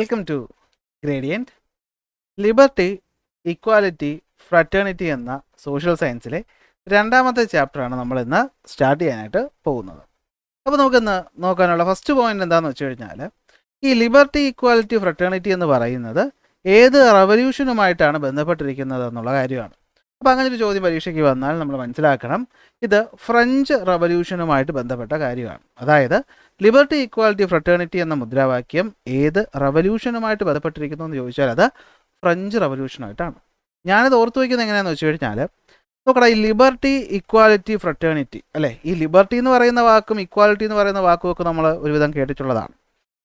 Welcome to gradient. Liberty, equality, fraternity എന്ന social സയൻസിലെ രണ്ടാമത്തെ ചാപ്റ്ററാണ് നമ്മൾ ഇന്ന് സ്റ്റാർട്ട് ചെയ്യാനായിട്ട് പോകുന്നത്. അപ്പോൾ നമുക്കിന്ന് നോക്കാനുള്ള ഫസ്റ്റ് പോയിന്റ് എന്താണെന്ന് വെച്ച് കഴിഞ്ഞാൽ, ഈ ലിബർട്ടി, ഇക്വാലിറ്റി, ഫ്രറ്റേണിറ്റി എന്ന് പറയുന്നത് ഏത് റവല്യൂഷനുമായിട്ടാണ് ബന്ധപ്പെട്ടിരിക്കുന്നത് എന്നുള്ള കാര്യമാണ്. അപ്പോൾ അങ്ങനെ ഒരു ചോദ്യം പരീക്ഷയ്ക്ക് വന്നാൽ നമ്മൾ മനസ്സിലാക്കണം, ഇത് ഫ്രഞ്ച് റവല്യൂഷനുമായിട്ട് ബന്ധപ്പെട്ട കാര്യമാണ്. അതായത് ലിബർട്ടി, ഇക്വാലിറ്റി, ഫ്രറ്റേണിറ്റി എന്ന മുദ്രാവാക്യം ഏത് റവല്യൂഷനുമായിട്ട് ബന്ധപ്പെട്ടിരിക്കുന്നു എന്ന് ചോദിച്ചാൽ അത് ഫ്രഞ്ച് റവല്യൂഷനായിട്ടാണ്. ഞാനിത് ഓർത്തു വയ്ക്കുന്നത് എങ്ങനെയാണെന്ന് വെച്ച് കഴിഞ്ഞാൽ, നോക്കടാ, ഈ ലിബർട്ടി, ഇക്വാലിറ്റി, ഫ്രറ്റേണിറ്റി അല്ലേ, ഈ ലിബർട്ടി എന്ന് പറയുന്ന വാക്കും ഇക്വാലിറ്റി എന്ന് പറയുന്ന വാക്കും ഒക്കെ നമ്മൾ ഒരുവിധം കേട്ടിട്ടുള്ളതാണ്.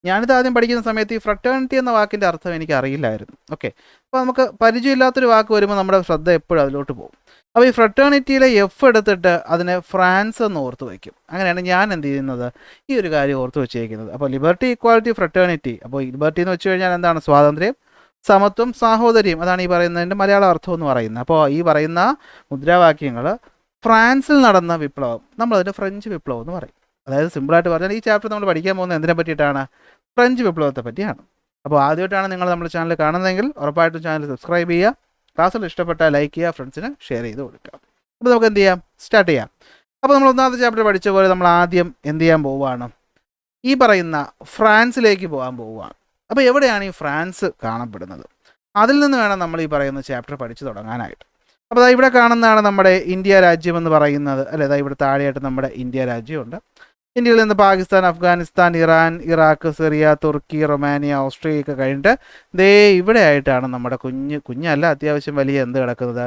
ഞാനിത് ആദ്യം പഠിക്കുന്ന സമയത്ത് ഈ ഫ്രറ്റേണിറ്റി എന്ന വാക്കിൻ്റെ അർത്ഥം എനിക്ക് അറിയില്ലായിരുന്നു. ഓക്കെ, അപ്പോൾ നമുക്ക് പരിചയമില്ലാത്തൊരു വാക്ക് വരുമ്പോൾ നമ്മുടെ ശ്രദ്ധ എപ്പോഴും അതിലോട്ട് പോകും. അപ്പോൾ ഈ ഫ്രറ്റേണിറ്റിയിലെ എഫ് എടുത്തിട്ട് അതിനെ ഫ്രാൻസ് എന്ന് ഓർത്ത് വയ്ക്കും. അങ്ങനെയാണ് ഞാൻ എന്ത് ചെയ്യുന്നത്, ഈ ഒരു കാര്യം ഓർത്ത് വെച്ചേക്കുന്നത്. അപ്പോൾ ലിബർട്ടി, ഇക്വാലിറ്റി, ഫ്രറ്റേണിറ്റി. അപ്പോൾ ലിബർട്ടി എന്ന് വെച്ച് കഴിഞ്ഞാൽ എന്താണ്? സ്വാതന്ത്ര്യം, സമത്വം, സാഹോദര്യം. അതാണ് ഈ പറയുന്നതിൻ്റെ മലയാള അർത്ഥം എന്ന് പറയുന്നത്. അപ്പോൾ ഈ പറയുന്ന മുദ്രാവാക്യങ്ങൾ ഫ്രാൻസിൽ നടന്ന വിപ്ലവം നമ്മളതിൻ്റെ ഫ്രഞ്ച് വിപ്ലവം എന്ന് പറയും. അതായത് സിമ്പിളായിട്ട് പറഞ്ഞാൽ ഈ ചാപ്റ്റർ നമ്മൾ പഠിക്കാൻ പോകുന്നത് എന്തിനെ പറ്റിയിട്ടാണ്? ഫ്രഞ്ച് വിപ്ലവത്തെ പറ്റിയാണ്. അപ്പോൾ ആദ്യമായിട്ടാണ് നിങ്ങൾ നമ്മുടെ ചാനൽ കാണുന്നതെങ്കിൽ ഉറപ്പായിട്ടും ചാനൽ സബ്സ്ക്രൈബ് ചെയ്യുക. ക്ലാസ്സിൽ ഇഷ്ടപ്പെട്ടാൽ ലൈക്ക് ചെയ്യുക, ഫ്രണ്ട്സിന് ഷെയർ ചെയ്ത് കൊടുക്കുക. അപ്പോൾ നമുക്ക് എന്ത് ചെയ്യാം, സ്റ്റാർട്ട് ചെയ്യാം. അപ്പോൾ നമ്മൾ ഒന്നാമത്തെ ചാപ്റ്റർ പഠിച്ച പോലെ നമ്മൾ ആദ്യം എന്ത് ചെയ്യാൻ പോവുകയാണ്, ഈ പറയുന്ന ഫ്രാൻസിലേക്ക് പോകാൻ പോവുകയാണ്. അപ്പോൾ എവിടെയാണ് ഈ ഫ്രാൻസ് കാണപ്പെടുന്നത്? അതിൽ നിന്ന് വേണം നമ്മൾ ഈ പറയുന്ന ചാപ്റ്റർ പഠിച്ചു തുടങ്ങാനായിട്ട്. അപ്പോൾ അതാ ഇവിടെ കാണുന്നതാണ് നമ്മുടെ ഇന്ത്യ രാജ്യം എന്ന് പറയുന്നത് അല്ലേ. അതായത് ഇവിടെ താഴെയായിട്ട് നമ്മുടെ ഇന്ത്യ രാജ്യമുണ്ട്. ഇന്ത്യയിൽ നിന്ന് Pakistan, Afghanistan, Iran, Iraq, Syria, തുർക്കി, റൊമാനിയ, ഓസ്ട്രേലിയ ഒക്കെ കഴിഞ്ഞിട്ട് ദേ ഇവിടെ ആയിട്ടാണ് നമ്മുടെ കുഞ്ഞല്ല അത്യാവശ്യം വലിയ എന്ത് കിടക്കുന്നത്,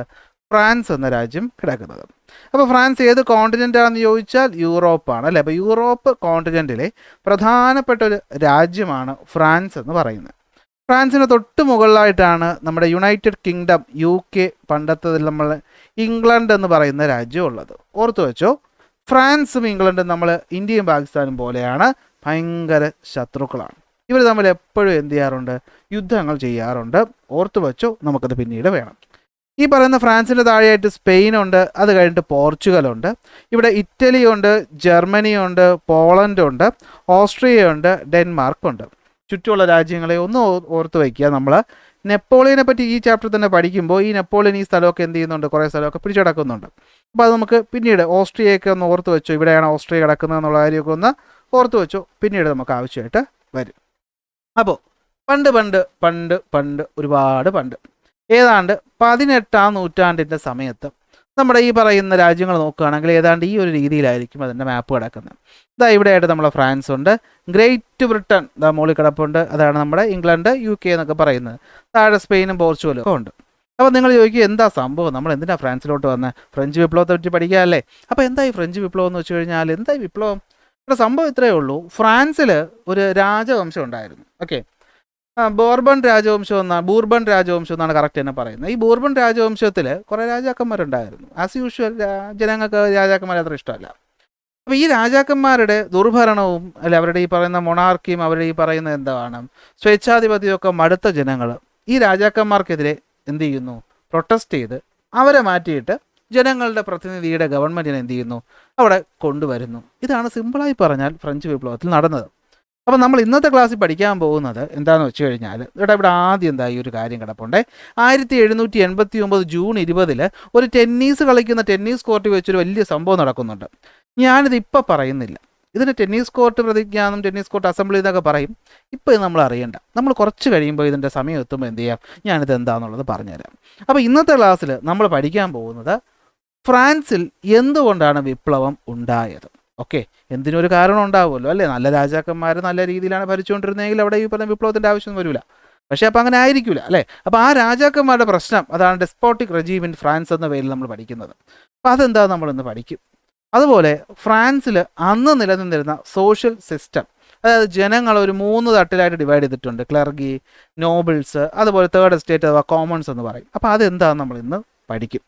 ഫ്രാൻസ് എന്ന രാജ്യം കിടക്കുന്നത്. അപ്പോൾ ഫ്രാൻസ് ഏത് കോണ്ടിനെൻ്റ് ആണെന്ന് ചോദിച്ചാൽ യൂറോപ്പാണ് അല്ലേ. അപ്പോൾ യൂറോപ്പ് കോണ്ടിനെൻറ്റിലെ പ്രധാനപ്പെട്ട ഒരു രാജ്യമാണ് ഫ്രാൻസ് എന്ന് പറയുന്നത്. ഫ്രാൻസിന് തൊട്ട് മുകളിലായിട്ടാണ് നമ്മുടെ യുണൈറ്റഡ് കിങ്ഡം, UK, പണ്ടത്തതിൽ നമ്മൾ ഇംഗ്ലണ്ട് എന്ന് പറയുന്ന രാജ്യം ഉള്ളത്. ഓർത്തു വെച്ചോ, ഫ്രാൻസും ഇംഗ്ലണ്ടും നമ്മൾ ഇന്ത്യയും പാകിസ്ഥാനും പോലെയാണ്, ഭയങ്കര ശത്രുക്കളാണ്. ഇവർ തമ്മിൽ എപ്പോഴും എന്ത് ചെയ്യാറുണ്ട്, യുദ്ധങ്ങൾ ചെയ്യാറുണ്ട്. ഓർത്തു വെച്ചോ, നമുക്കത് പിന്നീട് വേണം. ഈ പറയുന്ന ഫ്രാൻസിൻ്റെ താഴെയായിട്ട് സ്പെയിനുണ്ട്, അത് കഴിഞ്ഞിട്ട് പോർച്ചുഗലുണ്ട്, ഇവിടെ ഇറ്റലിയുണ്ട്, ജർമ്മനിയുണ്ട്, പോളണ്ടുണ്ട്, ഓസ്ട്രിയയുണ്ട്, ഡെൻമാർക്കുണ്ട്. ചുറ്റുമുള്ള രാജ്യങ്ങളെ ഒന്ന് ഓർത്ത് വയ്ക്കുക. നമ്മൾ നെപ്പോളിയനെ പറ്റി ഈ ചാപ്റ്റർ തന്നെ പഠിക്കുമ്പോൾ ഈ നെപ്പോളിയൻ ഈ സ്ഥലമൊക്കെ എന്ത് ചെയ്യുന്നുണ്ട്, കുറേ സ്ഥലമൊക്കെ പിടിച്ചടക്കുന്നുണ്ട്. അപ്പോൾ അത് നമുക്ക് പിന്നീട് ഓസ്ട്രിയയൊക്കെ ഒന്ന് ഓർത്ത് വെച്ചോ, ഇവിടെയാണ് ഓസ്ട്രിയ കിടക്കുന്നത് എന്നുള്ള കാര്യമൊക്കെ ഒന്ന് ഓർത്ത് വെച്ചോ, പിന്നീട് നമുക്ക് ആവശ്യമായിട്ട് വരും. അപ്പോൾ പണ്ട് പണ്ട് പണ്ട് പണ്ട് ഒരുപാട് പണ്ട്, ഏതാണ്ട് 18-ാം നൂറ്റാണ്ടിൻ്റെ സമയത്ത് നമ്മുടെ ഈ പറയുന്ന രാജ്യങ്ങൾ നോക്കുകയാണെങ്കിൽ ഏതാണ്ട് ഈ ഒരു രീതിയിലായിരിക്കും അതിൻ്റെ മാപ്പ് കിടക്കുന്നത്. ഇതാ ഇവിടെയായിട്ട് നമ്മളെ ഫ്രാൻസ് ഉണ്ട്, ഗ്രേറ്റ് ബ്രിട്ടൻ ഇതാ മുകളിൽ കിടപ്പുണ്ട്, അതാണ് നമ്മുടെ ഇംഗ്ലണ്ട്, UK എന്നൊക്കെ പറയുന്നത്. താഴെ സ്പെയിനും പോർച്ചുഗലും ഒക്കെ ഉണ്ട്. അപ്പോൾ നിങ്ങൾ ചോദിക്കും, എന്താ സംഭവം, നമ്മൾ എന്തിനാണ് ഫ്രാൻസിലോട്ട് വന്നത്? ഫ്രഞ്ച് വിപ്ലവത്തെ പറ്റി പഠിക്കാമല്ലേ. അപ്പോൾ എന്താ ഈ ഫ്രഞ്ച് വിപ്ലവം എന്ന് വെച്ച് കഴിഞ്ഞാൽ, എന്താ ഈ വിപ്ലവം? ഇവിടെ സംഭവം ഇത്രയേ ഉള്ളൂ. ഫ്രാൻസിൽ ഒരു രാജവംശം ഉണ്ടായിരുന്നു. ഓക്കെ, ബൂർബൺ രാജവംശം എന്നാണ് കറക്റ്റ് തന്നെ പറയുന്നത്. ഈ ബൂർബൺ രാജവംശത്തിൽ കുറേ രാജാക്കന്മാരുണ്ടായിരുന്നു. ആസ് യൂഷ്വൽ ജനങ്ങൾക്ക് രാജാക്കന്മാരെ അത്ര ഇഷ്ടമല്ല. അപ്പോൾ ഈ രാജാക്കന്മാരുടെ ദുർഭരണവും അല്ലെ, അവരുടെ ഈ പറയുന്ന മൊണാർക്കിയും അവരുടെ ഈ പറയുന്ന എന്താണ് സ്വേച്ഛാധിപതിയൊക്കെ മടുത്ത ജനങ്ങൾ ഈ രാജാക്കന്മാർക്കെതിരെ എന്ത് ചെയ്യുന്നു, പ്രൊട്ടസ്റ്റ് ചെയ്ത് അവരെ മാറ്റിയിട്ട് ജനങ്ങളുടെ പ്രതിനിധിയുടെ ഗവൺമെൻറ്റിനെ എന്ത് ചെയ്യുന്നു, അവിടെ കൊണ്ടുവരുന്നു. ഇതാണ് സിമ്പിളായി പറഞ്ഞാൽ ഫ്രഞ്ച് വിപ്ലവത്തിൽ നടന്നത്. അപ്പോൾ നമ്മൾ ഇന്നത്തെ ക്ലാസ്സിൽ പഠിക്കാൻ പോകുന്നത് എന്താണെന്ന് വെച്ച് കഴിഞ്ഞാൽ, ഇവിടെ ആദ്യം എന്താ ഈ ഒരു കാര്യം കിടപ്പുണ്ടേ. 1789 ജൂൺ 20 ഒരു ടെന്നീസ് കളിക്കുന്ന ടെന്നീസ് കോർട്ടിൽ വെച്ചൊരു വലിയ സംഭവം നടക്കുന്നുണ്ട്. ഞാനിത് ഇപ്പം പറയുന്നില്ല. ഇതിന് ടെന്നീസ് കോർട്ട് പ്രതിജ്ഞാനം, ടെന്നീസ് കോർട്ട് അസംബ്ലി എന്നൊക്കെ പറയും. ഇപ്പോൾ ഇത് നമ്മൾ അറിയണ്ട. നമ്മൾ കുറച്ച് കഴിയുമ്പോൾ ഇതിൻ്റെ സമയം എത്തുമ്പോൾ എന്ത് ചെയ്യാം, ഞാനിത് എന്താണെന്നുള്ളത് പറഞ്ഞുതരാം. അപ്പോൾ ഇന്നത്തെ ക്ലാസ്സിൽ നമ്മൾ പഠിക്കാൻ പോകുന്നത് ഫ്രാൻസിൽ എന്തുകൊണ്ടാണ് വിപ്ലവം ഉണ്ടായത്. ഓക്കെ, എന്തിനൊരു കാരണം ഉണ്ടാവുമല്ലോ അല്ലേ. നല്ല രാജാക്കന്മാർ നല്ല രീതിയിലാണ് ഭരിച്ചുകൊണ്ടിരുന്നതെങ്കിൽ അവിടെ ഈ പറഞ്ഞ വിപ്ലവത്തിൻ്റെ ആവശ്യം വരില്ല. പക്ഷേ അപ്പോൾ അങ്ങനെ ആയിരിക്കില്ല അല്ലേ. അപ്പോൾ ആ രാജാക്കന്മാരുടെ പ്രശ്നം, അതാണ് ഡെസ്പോട്ടിക് റെജീം ഇൻ ഫ്രാൻസ് എന്ന പേരിൽ നമ്മൾ പഠിക്കുന്നത്. അപ്പോൾ അതെന്താ നമ്മളിന്ന് പഠിക്കും. അതുപോലെ ഫ്രാൻസിൽ അന്ന് നിലനിന്നിരുന്ന സോഷ്യൽ സിസ്റ്റം, അതായത് ജനങ്ങൾ ഒരു 3 തട്ടിലായിട്ട് ഡിവൈഡ് ചെയ്തിട്ടുണ്ട്. ക്ലർഗി, നോബിൾസ്, അതുപോലെ തേർഡ് എസ്റ്റേറ്റ് അഥവാ കോമൺസ് എന്ന് പറയും. അപ്പോൾ അതെന്താണെന്ന് നമ്മൾ ഇന്ന് പഠിക്കും.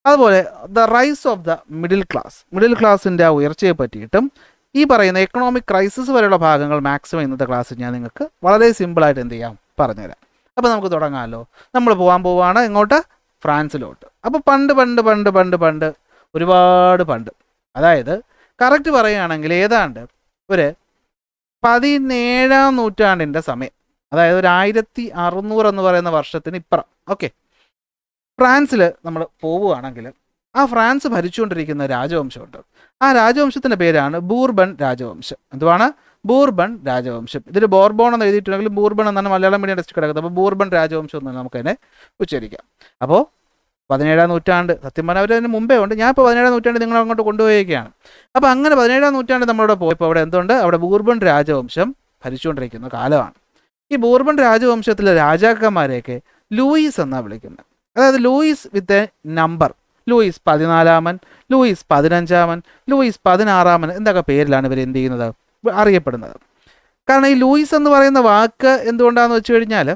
അതുപോലെ the rise of the middle ക്ലാസിൻ്റെ ആ ഉയർച്ചയെ പറ്റിയിട്ടും ഈ പറയുന്ന എക്കണോമിക് ക്രൈസിസ് വരെയുള്ള ഭാഗങ്ങൾ മാക്സിമം ഇന്നത്തെ ക്ലാസ്സിൽ ഞാൻ നിങ്ങൾക്ക് വളരെ സിമ്പിളായിട്ട് എന്ത് ചെയ്യാം, പറഞ്ഞുതരാം. അപ്പോൾ നമുക്ക് തുടങ്ങാമല്ലോ. നമ്മൾ പോകാൻ പോവുകയാണ് ഇങ്ങോട്ട്, ഫ്രാൻസിലോട്ട്. അപ്പോൾ പണ്ട് ഒരുപാട് പണ്ട്, അതായത് കറക്റ്റ് പറയുകയാണെങ്കിൽ ഏതാണ്ട് ഒരു 17-ാം നൂറ്റാണ്ടിൻ്റെ സമയം, അതായത് ഒരു 1600 എന്ന് പറയുന്ന വർഷത്തിന് ഇപ്പുറം. ഓക്കെ, ഫ്രാൻസിൽ നമ്മൾ പോവുകയാണെങ്കിൽ ആ ഫ്രാൻസ് ഭരിച്ചുകൊണ്ടിരിക്കുന്ന രാജവംശമുണ്ട്. ആ രാജവംശത്തിൻ്റെ പേരാണ് ബൂർബൺ രാജവംശം. എന്തുവാണ്? ബൂർബൺ രാജവംശം. ഇതിൽ ബോർബോൺ എന്ന് എഴുതിയിട്ടുണ്ടെങ്കിൽ ബൂർബൺ എന്നാണ് മലയാളം മീഡിയം ടെക്സ്റ്റ് കിടക്കുന്നത്. അപ്പോൾ ബൂർബൺ രാജവംശം എന്ന് നമുക്കതിനെ ഉച്ചരിക്കാം. അപ്പോൾ 17-ാം നൂറ്റാണ്ട്, സത്യം പറഞ്ഞാൽ അവർ അതിന് മുമ്പേ ഉണ്ട്, ഞാൻ ഇപ്പോൾ 17-ാം നൂറ്റാണ്ട് നിങ്ങൾ അങ്ങോട്ട് കൊണ്ടുപോയിരിക്കുകയാണ്. അപ്പോൾ അങ്ങനെ 17-ാം നൂറ്റാണ്ട് നമ്മളവിടെ പോയപ്പോൾ അവിടെ എന്തുണ്ട്? അവിടെ ബൂർബൺ രാജവംശം ഭരിച്ചുകൊണ്ടിരിക്കുന്ന കാലമാണ്. ഈ ബൂർബൺ രാജവംശത്തിലെ രാജാക്കന്മാരെയൊക്കെ ലൂയിസ് എന്നാണ് വിളിക്കുന്നത്. അതായത് Louis with a number. Louis 14-ാമൻ, ലൂയിസ് 15-ാമൻ, ലൂയിസ് 16-ാമൻ എന്നൊക്കെ പേരിലാണ് ഇവർ എന്ത് ചെയ്യുന്നത്? അറിയപ്പെടുന്നത്. കാരണം ഈ ലൂയിസ് എന്ന് പറയുന്ന വാക്ക് എന്തുകൊണ്ടാണെന്ന് വെച്ച് കഴിഞ്ഞാൽ,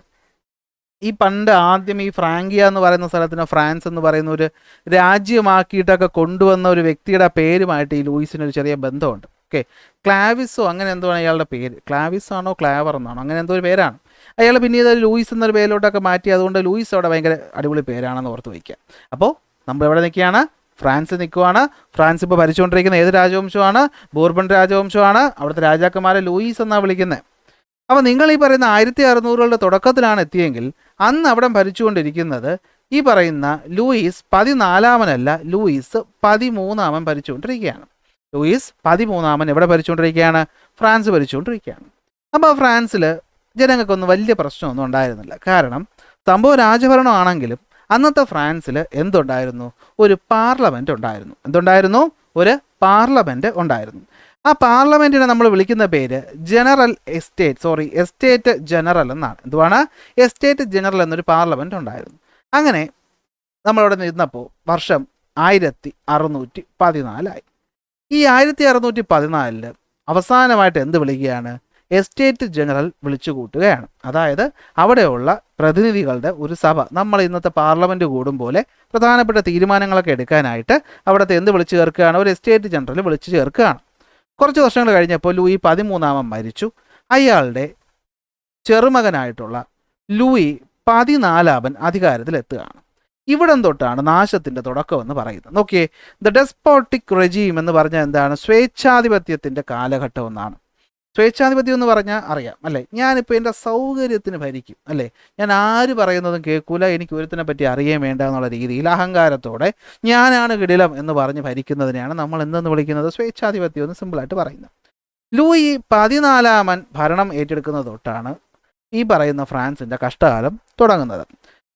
ഈ പണ്ട് ആദ്യം ഈ ഫ്രാങ്കിയ എന്ന് പറയുന്ന സ്ഥലത്തിന് ഫ്രാൻസ് എന്ന് പറയുന്ന ഒരു രാജ്യമാക്കിയിട്ടൊക്കെ കൊണ്ടുവന്ന ഒരു വ്യക്തിയുടെ പേരുമായിട്ട് ഈ ലൂയിസിനൊരു ചെറിയ ബന്ധമുണ്ട്. ഓക്കെ, ക്ലാവിസോ അങ്ങനെ എന്തുവാണ് അയാളുടെ പേര്? ക്ലാവിസ് ആണോ ക്ലാവർ എന്നാണോ അങ്ങനെ എന്തോ ഒരു പേരാണ്. അയാൾ പിന്നീട് ലൂയിസ് എന്നൊരു പേരിലോട്ടൊക്കെ മാറ്റി. അതുകൊണ്ട് ലൂയിസ് അവിടെ ഭയങ്കര അടിപൊളി പേരാണെന്ന് ഓർത്ത് വയ്ക്കുക. അപ്പോൾ നമ്മൾ എവിടെ നിൽക്കുകയാണ്? ഫ്രാൻസിൽ നിൽക്കുവാണ്. ഫ്രാൻസ് ഇപ്പോൾ ഭരിച്ചുകൊണ്ടിരിക്കുന്ന ഏത് രാജവംശമാണ്? ബൂർബൺ രാജവംശമാണ്. അവിടുത്തെ രാജാക്കന്മാരെ ലൂയിസ് എന്നാണ് വിളിക്കുന്നത്. അപ്പോൾ നിങ്ങൾ ഈ പറയുന്ന 1600കളുടെ തുടക്കത്തിലാണ് എത്തിയെങ്കിൽ അന്ന് അവിടെ ഭരിച്ചുകൊണ്ടിരിക്കുന്നത് ഈ പറയുന്ന ലൂയിസ് 14-ാമനല്ല, ലൂയിസ് 13-ാമൻ ഭരിച്ചുകൊണ്ടിരിക്കുകയാണ്. ലൂയിസ് 13-ാമൻ എവിടെ ഭരിച്ചുകൊണ്ടിരിക്കുകയാണ്? ഫ്രാൻസ് ഭരിച്ചുകൊണ്ടിരിക്കുകയാണ്. അപ്പോൾ ഫ്രാൻസിൽ ജനങ്ങൾക്കൊന്നും വലിയ പ്രശ്നമൊന്നും ഉണ്ടായിരുന്നില്ല. കാരണം സംഭവം രാജഭരണമാണെങ്കിലും അന്നത്തെ ഫ്രാൻസിൽ എന്തുണ്ടായിരുന്നു? ഒരു പാർലമെൻറ്റ് ഉണ്ടായിരുന്നു. എന്തുണ്ടായിരുന്നു? ഒരു പാർലമെൻറ്റ് ഉണ്ടായിരുന്നു. ആ പാർലമെൻറ്റിനെ നമ്മൾ വിളിക്കുന്ന പേര് ജനറൽ എസ്റ്റേറ്റ് ജനറൽ എന്നാണ്. എന്തുവാണ്? എസ്റ്റേറ്റ് ജനറൽ എന്നൊരു പാർലമെൻറ്റ് ഉണ്ടായിരുന്നു. അങ്ങനെ നമ്മളവിടെ നിന്നപ്പോൾ വർഷം 1614 ഈ 1614 അവസാനമായിട്ട് എന്ത് വിളിക്കുകയാണ്? എസ്റ്റേറ്റ് ജനറൽ വിളിച്ചു കൂട്ടുകയാണ്. അതായത് അവിടെയുള്ള പ്രതിനിധികളുടെ ഒരു സഭ, നമ്മൾ ഇന്നത്തെ പാർലമെൻറ്റ് കൂടും പോലെ പ്രധാനപ്പെട്ട തീരുമാനങ്ങളൊക്കെ എടുക്കാനായിട്ട് അവിടുത്തെ എന്ത് വിളിച്ചു ചേർക്കുകയാണ്? ഒരു എസ്റ്റേറ്റ് ജനറൽ വിളിച്ചു ചേർക്കുകയാണ്. കുറച്ച് വർഷങ്ങൾ കഴിഞ്ഞപ്പോൾ ലൂയി 13-ാമൻ മരിച്ചു. അയാളുടെ ചെറുമകനായിട്ടുള്ള ലൂയി 14-ാമൻ അധികാരത്തിലെത്തുകയാണ്. ഇവിടം തൊട്ടാണ് നാശത്തിൻ്റെ തുടക്കമെന്ന് പറയുന്നത്. നോക്കിയേ, ദ ഡെസ്പോട്ടിക് റെജീം എന്ന് പറഞ്ഞാൽ എന്താണ്? സ്വേച്ഛാധിപത്യത്തിൻ്റെ കാലഘട്ടം എന്നാണ്. സ്വേച്ഛാധിപത്യം എന്ന് പറഞ്ഞാൽ അറിയാം അല്ലേ? ഞാനിപ്പോൾ എൻ്റെ സൗകര്യത്തിന് ഭരിക്കും അല്ലേ, ഞാൻ ആര് പറയുന്നതും കേൾക്കൂല, എനിക്ക് ഒരുത്തിനെ പറ്റി അറിയാൻ വേണ്ട എന്നുള്ള രീതിയിൽ അഹങ്കാരത്തോടെ ഞാനാണ് കിടിലം എന്ന് പറഞ്ഞ് ഭരിക്കുന്നതിനെയാണ് നമ്മൾ എന്തെന്ന് വിളിക്കുന്നത്? സ്വേച്ഛാധിപത്യം എന്ന് സിമ്പിളായിട്ട് പറയുന്നത്. ലൂയി 14-ാമൻ ഭരണം ഏറ്റെടുക്കുന്നത് തൊട്ടാണ് ഈ പറയുന്ന ഫ്രാൻസിൻ്റെ കഷ്ടകാലം തുടങ്ങുന്നത്.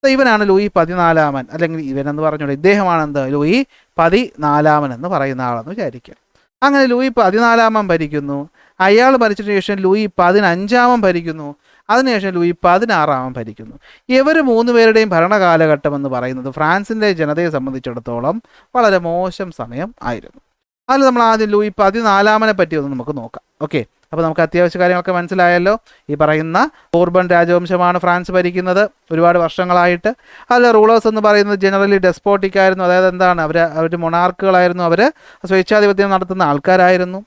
ഇവനാണ് ലൂയി 14-ാമൻ, അല്ലെങ്കിൽ ഇവനെന്ന് പറഞ്ഞുകൊണ്ട് ഇദ്ദേഹമാണെന്ത്? ലൂയി 14-ാമൻ എന്ന് പറയുന്ന ആളെന്ന് വിചാരിക്കുക. അങ്ങനെ ലൂയി 14-ാമൻ ഭരിക്കുന്നു. അയാൾ ഭരിച്ചതിന് ശേഷം ലൂയി 15-ാമൻ ഭരിക്കുന്നു. അതിനുശേഷം ലൂയി 16-ാമൻ ഭരിക്കുന്നു. ഇവർ 3 പേരുടെയും ഭരണകാലഘട്ടം എന്ന് പറയുന്നത് ഫ്രാൻസിൻ്റെ ജനതയെ സംബന്ധിച്ചിടത്തോളം വളരെ മോശം സമയം ആയിരുന്നു. അതിൽ നമ്മൾ ആദ്യം ലൂയി 14-ാമനെ പറ്റി ഒന്ന് നമുക്ക് നോക്കാം. ഓക്കെ, അപ്പോൾ നമുക്ക് അത്യാവശ്യ കാര്യങ്ങളൊക്കെ മനസ്സിലായല്ലോ. ഈ പറയുന്ന ബോർബൺ രാജവംശമാണ് ഫ്രാൻസ് ഭരിക്കുന്നത് ഒരുപാട് വർഷങ്ങളായിട്ട്. അതിൽ റൂളേഴ്സ് എന്ന് പറയുന്നത് ജനറലി ഡെസ്പോട്ടിക് ആയിരുന്നു. അതായത് എന്താണ്? അവർ മൊണാർക്കുകളായിരുന്നു. അവർ സ്വേച്ഛാധിപത്യം നടത്തുന്ന ആൾക്കാരായിരുന്നു.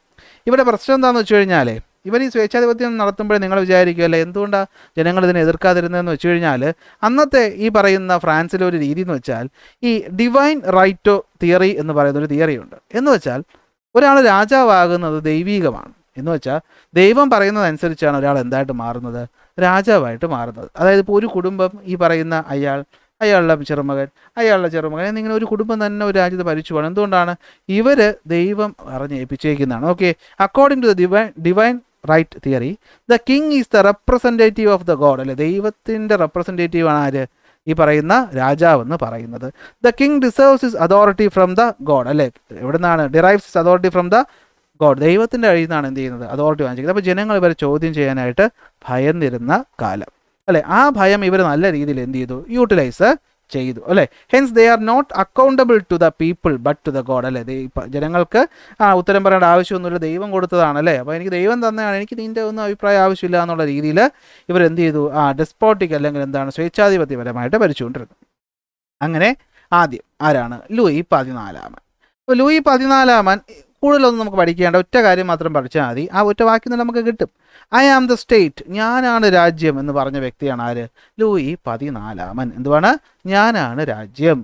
ഇവിടെ പ്രശ്നം എന്താണെന്ന് വെച്ച് കഴിഞ്ഞാൽ, ഇവർ ഈ സ്വേച്ഛാധിപത്യം നടത്തുമ്പോഴേ നിങ്ങൾ വിചാരിക്കുമല്ലേ എന്തുകൊണ്ടാണ് ജനങ്ങൾ ഇതിനെ എതിർക്കാതിരുന്നതെന്ന് വെച്ച് കഴിഞ്ഞാൽ, അന്നത്തെ ഈ പറയുന്ന ഫ്രാൻസിലെ ഒരു രീതി എന്ന് വെച്ചാൽ ഈ ഡിവൈൻ റൈറ്റോ തിയറി എന്ന് പറയുന്ന ഒരു തിയറിയുണ്ട്. എന്ന് വെച്ചാൽ ഒരാൾ രാജാവാകുന്നത് ദൈവീകമാണ്. എന്ന് വെച്ചാൽ ദൈവം പറയുന്നതനുസരിച്ചാണ് ഒരാൾ എന്തായിട്ട് മാറുന്നത്? രാജാവായിട്ട് മാറുന്നത്. അതായത് ഇപ്പോൾ ഒരു കുടുംബം ഈ പറയുന്ന അയാളുടെ ചെറുമകൻ എന്നിങ്ങനെ ഒരു കുടുംബം തന്നെ ഒരു രാജ്യത്ത് ഭരിച്ചു പോകണം. എന്തുകൊണ്ടാണ്? ഇവർ ദൈവം പറഞ്ഞേൽപ്പിച്ചേക്കുന്നതാണ്. Okay, according to the divine right theory, the king is the representative of the god. അല്ലെ, ദൈവത്തിൻ്റെ റെപ്രസെൻറ്റേറ്റീവ് ആണ് ആര്? ഈ പറയുന്ന രാജാവെന്ന് പറയുന്നത്. The king deserves his authority from the god. അല്ലേ, എവിടെ നിന്നാണ്? Derives his authority from the god. ദൈവത്തിൻ്റെ കയ്യിൽ നിന്നാണ് എന്ത് ചെയ്യുന്നത്? അതോറിറ്റി വാങ്ങിക്കുന്നത്. അപ്പോൾ ജനങ്ങൾ ഇവരെ ചോദ്യം ചെയ്യാനായിട്ട് ഭയന്നിരുന്ന കാലം അല്ലേ. ആ ഭയം ഇവർ നല്ല രീതിയിൽ എന്ത് ചെയ്തു? യൂട്ടിലൈസ് ചെയ്തു അല്ലേ. Hence they are not accountable to the people but to the god. അല്ലേ, ജനങ്ങൾക്ക് ഉത്തരം പറയേണ്ട ആവശ്യമൊന്നുമില്ല, ദൈവം കൊടുത്തതാണ് അല്ലേ. അപ്പോൾ എനിക്ക് ദൈവം തന്നെയാണ്, എനിക്ക് നിൻ്റെ ഒന്നും അഭിപ്രായം ആവശ്യമില്ല എന്നുള്ള രീതിയിൽ ഇവരെന്ത് ചെയ്തു? ഡെസ്പോട്ടിക് അല്ലെങ്കിൽ എന്താണ് സ്വേച്ഛാധിപത്യപരമായിട്ട് ഭരിച്ചുകൊണ്ടിരുന്നു. അങ്ങനെ ആദ്യം ആരാണ്? ലൂയി 14-ാമൻ. അപ്പോൾ ലൂയി 14-ാമൻ കൂടുതലൊന്നും നമുക്ക് പഠിക്കേണ്ട, ഒറ്റ കാര്യം മാത്രം പഠിച്ചാൽ മതി. ആ ഒറ്റ വാക്കിൽ നിന്ന് നമുക്ക് കിട്ടും. ഐ ആം ദ സ്റ്റേറ്റ്, ഞാനാണ് രാജ്യം എന്ന് പറഞ്ഞ വ്യക്തിയാണ് ആര്? ലൂയി 14-ാമൻ. എന്തുവാണ്? ഞാനാണ് രാജ്യം.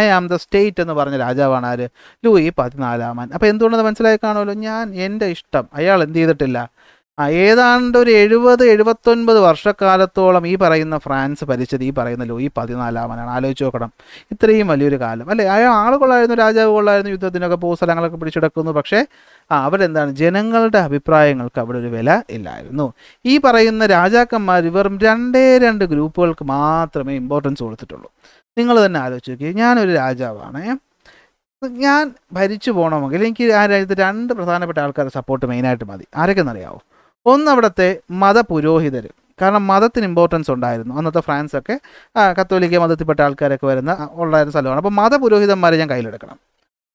ഐ ആം ദ സ്റ്റേറ്റ് എന്ന് പറഞ്ഞ രാജാവാണ് ആര്? ലൂയി 14-ാമൻ. അപ്പോൾ എന്തുകൊണ്ടെന്ന് മനസ്സിലായി കാണുമല്ലോ. എൻ്റെ ഇഷ്ടം അയാൾ എന്ത് ചെയ്തിട്ടില്ല? ഏതാണ്ട് ഒരു 70-79 വർഷക്കാലത്തോളം ഈ പറയുന്ന ഫ്രാൻസ് ഭരിച്ചത് ഈ പറയുന്ന ലൂയി 14 ആലോചിച്ച് നോക്കണം. ഇത്രയും വലിയൊരു കാലം അല്ലേ. ആളുകളായിരുന്നു, രാജാവുകളായിരുന്നു, യുദ്ധത്തിനൊക്കെ പോകുന്ന സ്ഥലങ്ങളൊക്കെ പിടിച്ചെടുക്കുന്നു. പക്ഷേ അവരെന്താണ്, ജനങ്ങളുടെ അഭിപ്രായങ്ങൾക്ക് അവിടെ ഒരു വില ഇല്ലായിരുന്നു. ഈ പറയുന്ന രാജാക്കന്മാർ വെറും 2 ഗ്രൂപ്പുകൾക്ക് മാത്രമേ ഇമ്പോർട്ടൻസ് കൊടുത്തിട്ടുള്ളൂ. നിങ്ങൾ തന്നെ ആലോചിച്ച് നോക്കി, ഞാനൊരു രാജാവാണ്, ഞാൻ ഭരിച്ചു പോകണമെങ്കിൽ എനിക്ക് ആ രാജ്യത്ത് 2 പ്രധാനപ്പെട്ട ആൾക്കാരുടെ സപ്പോർട്ട് മെയിനായിട്ട് മതി. ആരൊക്കെ എന്നറിയാവോ? ഒന്ന് അവിടുത്തെ മതപുരോഹിതർ, കാരണം മതത്തിന് ഇമ്പോർട്ടൻസ് ഉണ്ടായിരുന്നു. അന്നത്തെ ഫ്രാൻസൊക്കെ കത്തോലിക്ക മതത്തിൽപ്പെട്ട ആൾക്കാരൊക്കെ ഉള്ളായിരുന്ന സ്ഥലമാണ്. അപ്പോൾ മതപുരോഹിതന്മാരെ ഞാൻ കയ്യിലെടുക്കണം.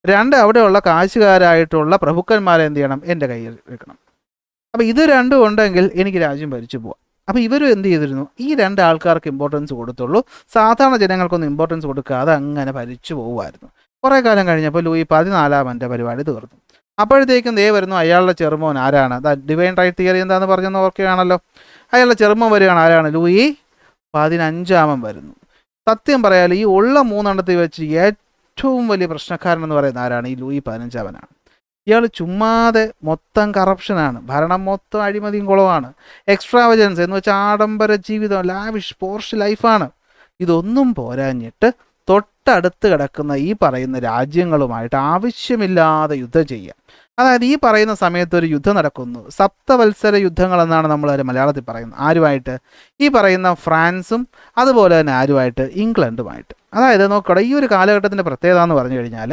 2, അവിടെയുള്ള കാശുകാരായിട്ടുള്ള പ്രഭുക്കന്മാരെ എന്ത് ചെയ്യണം, എൻ്റെ കയ്യിൽ എടുക്കണം. അപ്പോൾ ഇത് 2 ഉണ്ടെങ്കിൽ എനിക്ക് രാജ്യം ഭരിച്ചു പോവാം. അപ്പോൾ ഇവരും എന്ത് ചെയ്തിരുന്നു, ഈ 2 ആൾക്കാർക്ക് ഇമ്പോർട്ടൻസ് കൊടുത്തുള്ളൂ, സാധാരണ ജനങ്ങൾക്കൊന്നും ഇമ്പോർട്ടൻസ് കൊടുക്കാതെ അങ്ങനെ ഭരിച്ചു പോകുമായിരുന്നു. കുറേ കാലം കഴിഞ്ഞപ്പോൾ ലൂയി 14 പരിപാടി തീർന്നു. അപ്പോഴത്തേക്കും വരുന്നു അയാളുടെ ചെറുമോൻ. ആരാണ്? ഡിവൈൻ റൈറ്റ് തിയറി എന്താണെന്ന് പറഞ്ഞെന്ന് ഓർക്കുകയാണല്ലോ. അയാളുടെ ചെറുമോൻ വരികയാണ്. ആരാണ്? ലൂയി 15 വരുന്നു. സത്യം പറയാൽ ഈ ഉള്ള 3 വെച്ച് ഏറ്റവും വലിയ പ്രശ്നക്കാരനെന്ന് പറയുന്ന ആരാണ്? ഈ ലൂയി 15 ഇയാൾ ചുമ്മാതെ മൊത്തം കറപ്ഷനാണ്, ഭരണം മൊത്തം അഴിമതിയും കുളമാണ്, എക്സ്ട്രാവജൻസ് എന്ന് വെച്ചാൽ ആഡംബര ജീവിതം, ലാവിഷ് പോർഷ് ലൈഫാണ്. ഇതൊന്നും പോരാഞ്ഞിട്ട് തൊട്ടടുത്ത് കിടക്കുന്ന ഈ പറയുന്ന രാജ്യങ്ങളുമായിട്ട് ആവശ്യമില്ലാതെ യുദ്ധം ചെയ്യുക. അതായത് ഈ പറയുന്ന സമയത്ത് ഒരു യുദ്ധം നടക്കുന്നു, സപ്തവത്സര യുദ്ധങ്ങൾ എന്നാണ് നമ്മൾ മലയാളത്തിൽ പറയുന്നത്. ആരുമായിട്ട്? ഈ പറയുന്ന ഫ്രാൻസും അതുപോലെ തന്നെ ആരുമായിട്ട്? ഇംഗ്ലണ്ടുമായിട്ട്. അതായത് നോക്കട്ടെ, ഈ ഒരു കാലഘട്ടത്തിൻ്റെ പ്രത്യേകത എന്ന് പറഞ്ഞു കഴിഞ്ഞാൽ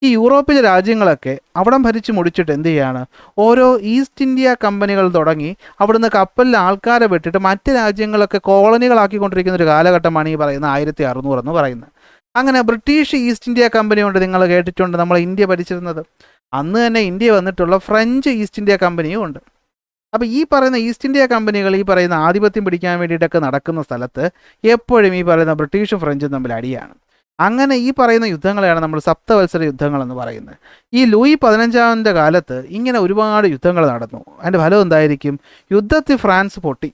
ഈ യൂറോപ്പിലെ രാജ്യങ്ങളൊക്കെ അവിടം ഭരിച്ച് മുടിച്ചിട്ട് എന്ത് ചെയ്യാണ്, ഓരോ ഈസ്റ്റ് ഇന്ത്യ കമ്പനികൾ തുടങ്ങി അവിടുന്ന് കപ്പലിൽ ആൾക്കാരെ വിട്ടിട്ട് മറ്റ് രാജ്യങ്ങളൊക്കെ കോളനികളാക്കിക്കൊണ്ടിരിക്കുന്ന ഒരു കാലഘട്ടമാണ് ഈ പറയുന്ന 1600 എന്ന് പറയുന്നത്. അങ്ങനെ ബ്രിട്ടീഷ് ഈസ്റ്റ് ഇന്ത്യ കമ്പനി കൊണ്ട് നിങ്ങൾ കേട്ടിട്ടുണ്ട്, നമ്മൾ ഇന്ത്യ ഭരിച്ചിരുന്നത്. അന്ന് തന്നെ ഇന്ത്യ വന്നിട്ടുള്ള ഫ്രഞ്ച് ഈസ്റ്റ് ഇന്ത്യ കമ്പനിയും ഉണ്ട്. അപ്പോൾ ഈ പറയുന്ന ഈസ്റ്റ് ഇന്ത്യ കമ്പനികൾ ഈ പറയുന്ന ആധിപത്യം പിടിക്കാൻ വേണ്ടിയിട്ടൊക്കെ നടക്കുന്ന സ്ഥലത്ത് എപ്പോഴും ഈ പറയുന്ന ബ്രിട്ടീഷും ഫ്രഞ്ചും തമ്മിൽ അടിയാണ്. അങ്ങനെ ഈ പറയുന്ന യുദ്ധങ്ങളെയാണ് നമ്മൾ സപ്തവത്സര യുദ്ധങ്ങൾ എന്ന് പറയുന്നത്. ഈ ലൂയി 15 കാലത്ത് ഇങ്ങനെ ഒരുപാട് യുദ്ധങ്ങൾ നടന്നു. അതിൻ്റെ ഫലം എന്തായിരിക്കും? യുദ്ധത്തിൽ ഫ്രാൻസ് പൊട്ടി,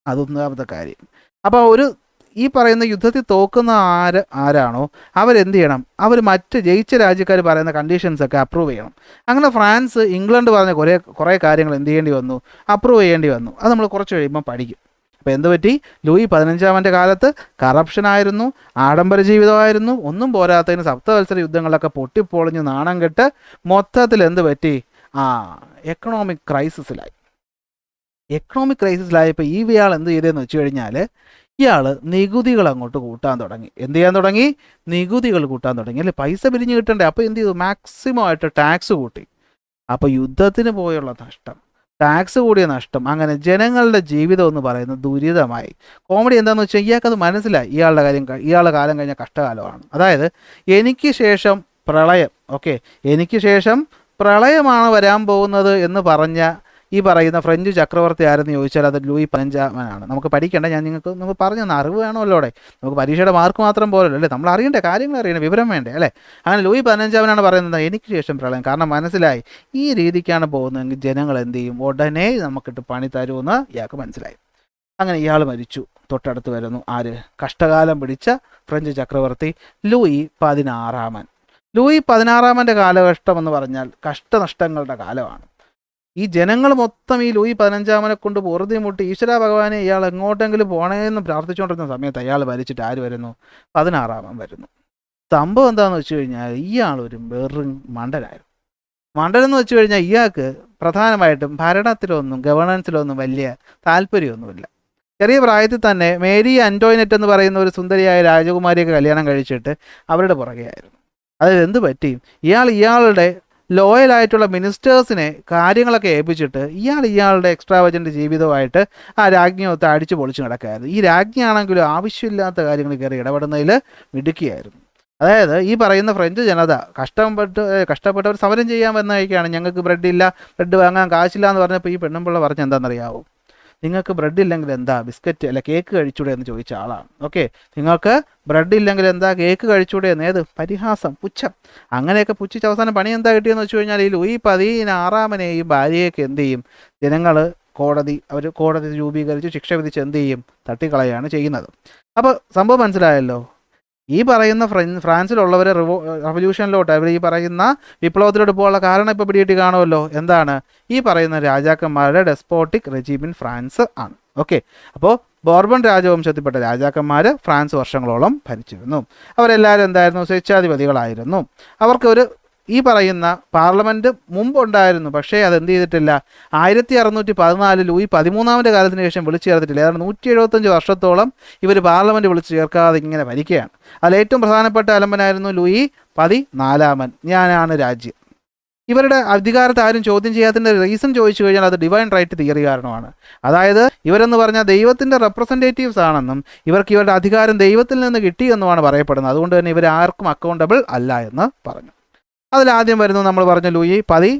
അതൊന്നാമത്തെ കാര്യം. അപ്പോൾ ഈ പറയുന്ന യുദ്ധത്തിൽ തോക്കുന്ന ആരാണോ അവരെന്ത് ചെയ്യണം, അവർ മറ്റ് ജയിച്ച രാജ്യക്കാർ പറയുന്ന കണ്ടീഷൻസൊക്കെ അപ്രൂവ് ചെയ്യണം. അങ്ങനെ ഫ്രാൻസ് ഇംഗ്ലണ്ട് പറഞ്ഞ കുറേ കാര്യങ്ങൾ എന്ത് ചെയ്യേണ്ടി വന്നു, അപ്രൂവ് ചെയ്യേണ്ടി വന്നു. അത് നമ്മൾ കുറച്ച് കഴിയുമ്പോൾ പഠിക്കും. അപ്പോൾ എന്ത് പറ്റി? ലൂയി 15 കാലത്ത് കറപ്ഷനായിരുന്നു, ആഡംബര ജീവിതമായിരുന്നു, ഒന്നും പോരാത്തതിന് സപ്തവത്സര യുദ്ധങ്ങളൊക്കെ പൊട്ടിപ്പൊളിഞ്ഞ് നാണം കെട്ട് മൊത്തത്തിൽ എന്ത് പറ്റി? എക്കണോമിക് ക്രൈസിസിലായി. എക്കണോമിക് ക്രൈസിസിലായപ്പോൾ ഇയാൾ എന്ത് ചെയ്തതെന്ന് വെച്ച് കഴിഞ്ഞാൽ ഇയാൾ നികുതികൾ അങ്ങോട്ട് കൂട്ടാൻ തുടങ്ങി. എന്ത് ചെയ്യാൻ തുടങ്ങി? നികുതികൾ കൂട്ടാൻ തുടങ്ങി അല്ലേ, പൈസ പിരിഞ്ഞ് കിട്ടണ്ടേ. അപ്പോൾ എന്ത് ചെയ്തു? മാക്സിമം ആയിട്ട് ടാക്സ് കൂട്ടി. അപ്പോൾ യുദ്ധത്തിന് പോയുള്ള നഷ്ടം, ടാക്സ് കൂടിയ നഷ്ടം, അങ്ങനെ ജനങ്ങളുടെ ജീവിതം എന്ന് പറയുന്നത് ദുരിതമായി. കോമഡി എന്താണെന്ന് വെച്ചാൽ ഇയാൾക്കത് മനസ്സിലായി, ഇയാളുടെ കാലം കഴിഞ്ഞ കഷ്ടകാലമാണ്. അതായത് എനിക്ക് ശേഷം പ്രളയം, എനിക്ക് ശേഷം പ്രളയമാണ് വരാൻ പോകുന്നത് എന്ന് പറഞ്ഞ ഈ പറയുന്ന ഫ്രഞ്ച് ചക്രവർത്തി ആരെന്ന് ചോദിച്ചാൽ അത് ലൂയി 15 നമുക്ക് പഠിക്കേണ്ട, നമുക്ക് പറഞ്ഞു തന്ന അറിവ് വേണമല്ലോടെ. നമുക്ക് പരീക്ഷയുടെ മാർക്ക് മാത്രം പോലല്ലോ അല്ലേ, നമ്മൾ അറിയണ്ടേ, കാര്യങ്ങൾ അറിയണം, വിവരം വേണ്ടേ അല്ലേ. അങ്ങനെ ലൂയി 15 പറയുന്നത് എനിക്ക് ശേഷം പ്രളയം. കാരണം മനസ്സിലായി ഈ രീതിക്കാണ് പോകുന്നതെങ്കിൽ ജനങ്ങൾ എന്ത് ചെയ്യും, ഉടനെ നമുക്കിട്ട് പണി തരുമെന്ന് ഇയാൾക്ക് മനസ്സിലായി. അങ്ങനെ ഇയാൾ മരിച്ചു. തൊട്ടടുത്ത് വരുന്നു ആര്? കഷ്ടകാലം പിടിച്ച ഫ്രഞ്ച് ചക്രവർത്തി ലൂയി 16. ലൂയി 16 കാലഘട്ടം എന്ന് പറഞ്ഞാൽ കഷ്ടനഷ്ടങ്ങളുടെ കാലമാണ്. ഈ ജനങ്ങൾ മൊത്തം ഈ ലൂയി 15 കൊണ്ട് പൊറുതി മുട്ടി ഈശ്വര ഭഗവാനെ ഇയാൾ എങ്ങോട്ടെങ്കിലും പോണേന്ന് പ്രാർത്ഥിച്ചുകൊണ്ടിരുന്ന സമയത്ത് അയാൾ ഭരിച്ചിട്ട് ആര് വരുന്നു? 16 വരുന്നു. സംഭവം എന്താണെന്ന് വെച്ച് കഴിഞ്ഞാൽ ഇയാൾ ഒരു വെറും മണ്ടനായിരുന്നു. മണ്ടനെന്ന് വെച്ച് കഴിഞ്ഞാൽ ഇയാൾക്ക് പ്രധാനമായിട്ടും ഭരണത്തിലൊന്നും ഗവേണൻസിലൊന്നും വലിയ താല്പര്യമൊന്നുമില്ല. ചെറിയ പ്രായത്തിൽ തന്നെ മേരി ആൻറ്റോയിനറ്റ് എന്ന് പറയുന്ന ഒരു സുന്ദരിയായ രാജകുമാരിയൊക്കെ കല്യാണം കഴിച്ചിട്ട് അവരുടെ പുറകെയായിരുന്നു. അത് എന്ത് പറ്റി? ഇയാളുടെ ലോയലായിട്ടുള്ള മിനിസ്റ്റേഴ്സിനെ കാര്യങ്ങളൊക്കെ ഏൽപ്പിച്ചിട്ട് ഇയാളുടെ എക്സ്ട്രാവജൻ്റ് ജീവിതമായിട്ട് ആ രാജ്ഞിയൊത്ത് അടിച്ചു പൊളിച്ച് നടക്കുകയായിരുന്നു. ഈ രാജ്ഞിയാണെങ്കിലും ആവശ്യമില്ലാത്ത കാര്യങ്ങൾ കയറി ഇടപെടുന്നതിൽ മിടുക്കിയായിരുന്നു. അതായത് ഈ പറയുന്ന ഫ്രഞ്ച് ജനത കഷ്ടപ്പെട്ടവർ സമരം ചെയ്യാൻ വന്നതൊക്കെയാണ്. ഞങ്ങൾക്ക് ബ്രെഡ് വാങ്ങാൻ കാശില്ല എന്ന് പറഞ്ഞപ്പോൾ ഈ പെണ്ണുമ്പിള്ള പറഞ്ഞ എന്താണെന്നറിയാവോ? നിങ്ങൾക്ക് ബ്രെഡ് ഇല്ലെങ്കിൽ എന്താ ബിസ്ക്കറ്റ് അല്ല കേക്ക് കഴിച്ചൂടെ എന്ന് ചോദിച്ച ആളാണ്. നിങ്ങൾക്ക് ബ്രെഡ് ഇല്ലെങ്കിൽ എന്താ കേക്ക് കഴിച്ചൂടെ എന്ന്. ഏത് പരിഹാസം, പുച്ഛം. അങ്ങനെയൊക്കെ പുച്ഛിച്ച് അവസാനം പണി എന്താ കിട്ടിയെന്ന് വെച്ച് കഴിഞ്ഞാൽ ഈ ലൂയി 16 ഭാര്യയൊക്കെ എന്ത് ചെയ്യും, ജനങ്ങൾ കോടതി രൂപീകരിച്ച് ശിക്ഷ വിധിച്ച് എന്ത് ചെയ്യും, തട്ടിക്കളയാണ് ചെയ്യുന്നത്. അപ്പോൾ സംഭവം മനസ്സിലായല്ലോ. ഈ പറയുന്ന ഫ്രാൻസിലുള്ളവരെ റവല്യൂഷനിലോട്ട് അവർ ഈ പറയുന്ന വിപ്ലവത്തിലോട്ട് പോകാനുള്ള കാരണം ഇപ്പോൾ പിടികിട്ടി കാണുമല്ലോ. എന്താണ്? ഈ പറയുന്ന രാജാക്കന്മാരുടെ ഡെസ്പോട്ടിക് റെജീം ഇൻ ഫ്രാൻസ് ആണ്. ഓക്കെ, അപ്പോൾ ബോർബൺ രാജവംശത്തിൽപ്പെട്ട രാജാക്കന്മാർ ഫ്രാൻസ് വർഷങ്ങളോളം ഭരിച്ചിരുന്നു. അവരെല്ലാവരും എന്തായിരുന്നു? സ്വേച്ഛാധിപതികളായിരുന്നു. അവർക്ക് ഒരു ഈ പറയുന്ന പാർലമെൻറ്റ് മുമ്പുണ്ടായിരുന്നു, പക്ഷേ അതെന്ത് ചെയ്തിട്ടില്ല. 1614 ലൂയി 13 കാലത്തിന് ശേഷം വിളിച്ചു ചേർത്തിട്ടില്ല. ഏതാണ്ട് 175 വർഷത്തോളം ഇവർ പാർലമെൻറ്റ് വിളിച്ചു ചേർക്കാതെ ഇങ്ങനെ ഭരിക്കുകയാണ്. അതിൽ ഏറ്റവും പ്രധാനപ്പെട്ട അലമ്പനായിരുന്നു ലൂയി 14. ഞാനാണ് രാജ്യം. ഇവരുടെ അധികാരത്തെ ആരും ചോദ്യം ചെയ്യാത്തതിൻ്റെ റീസൺ ചോദിച്ചു കഴിഞ്ഞാൽ അത് ഡിവൈൻ റൈറ്റ് തിയറി കാരണമാണ്. അതായത് ഇവരെന്ന് പറഞ്ഞാൽ ദൈവത്തിൻ്റെ റെപ്രസെൻറ്റേറ്റീവ്സ് ആണെന്നും ഇവർക്ക് ഇവരുടെ അധികാരം ദൈവത്തിൽ നിന്ന് കിട്ടിയെന്നുമാണ് പറയപ്പെടുന്നത്. അതുകൊണ്ട് തന്നെ ഇവർ ആർക്കും അക്കൗണ്ടബിൾ അല്ല എന്ന് പറഞ്ഞു. അതിലാദ്യം വരുന്നു നമ്മൾ പറഞ്ഞ ലൂയി 14.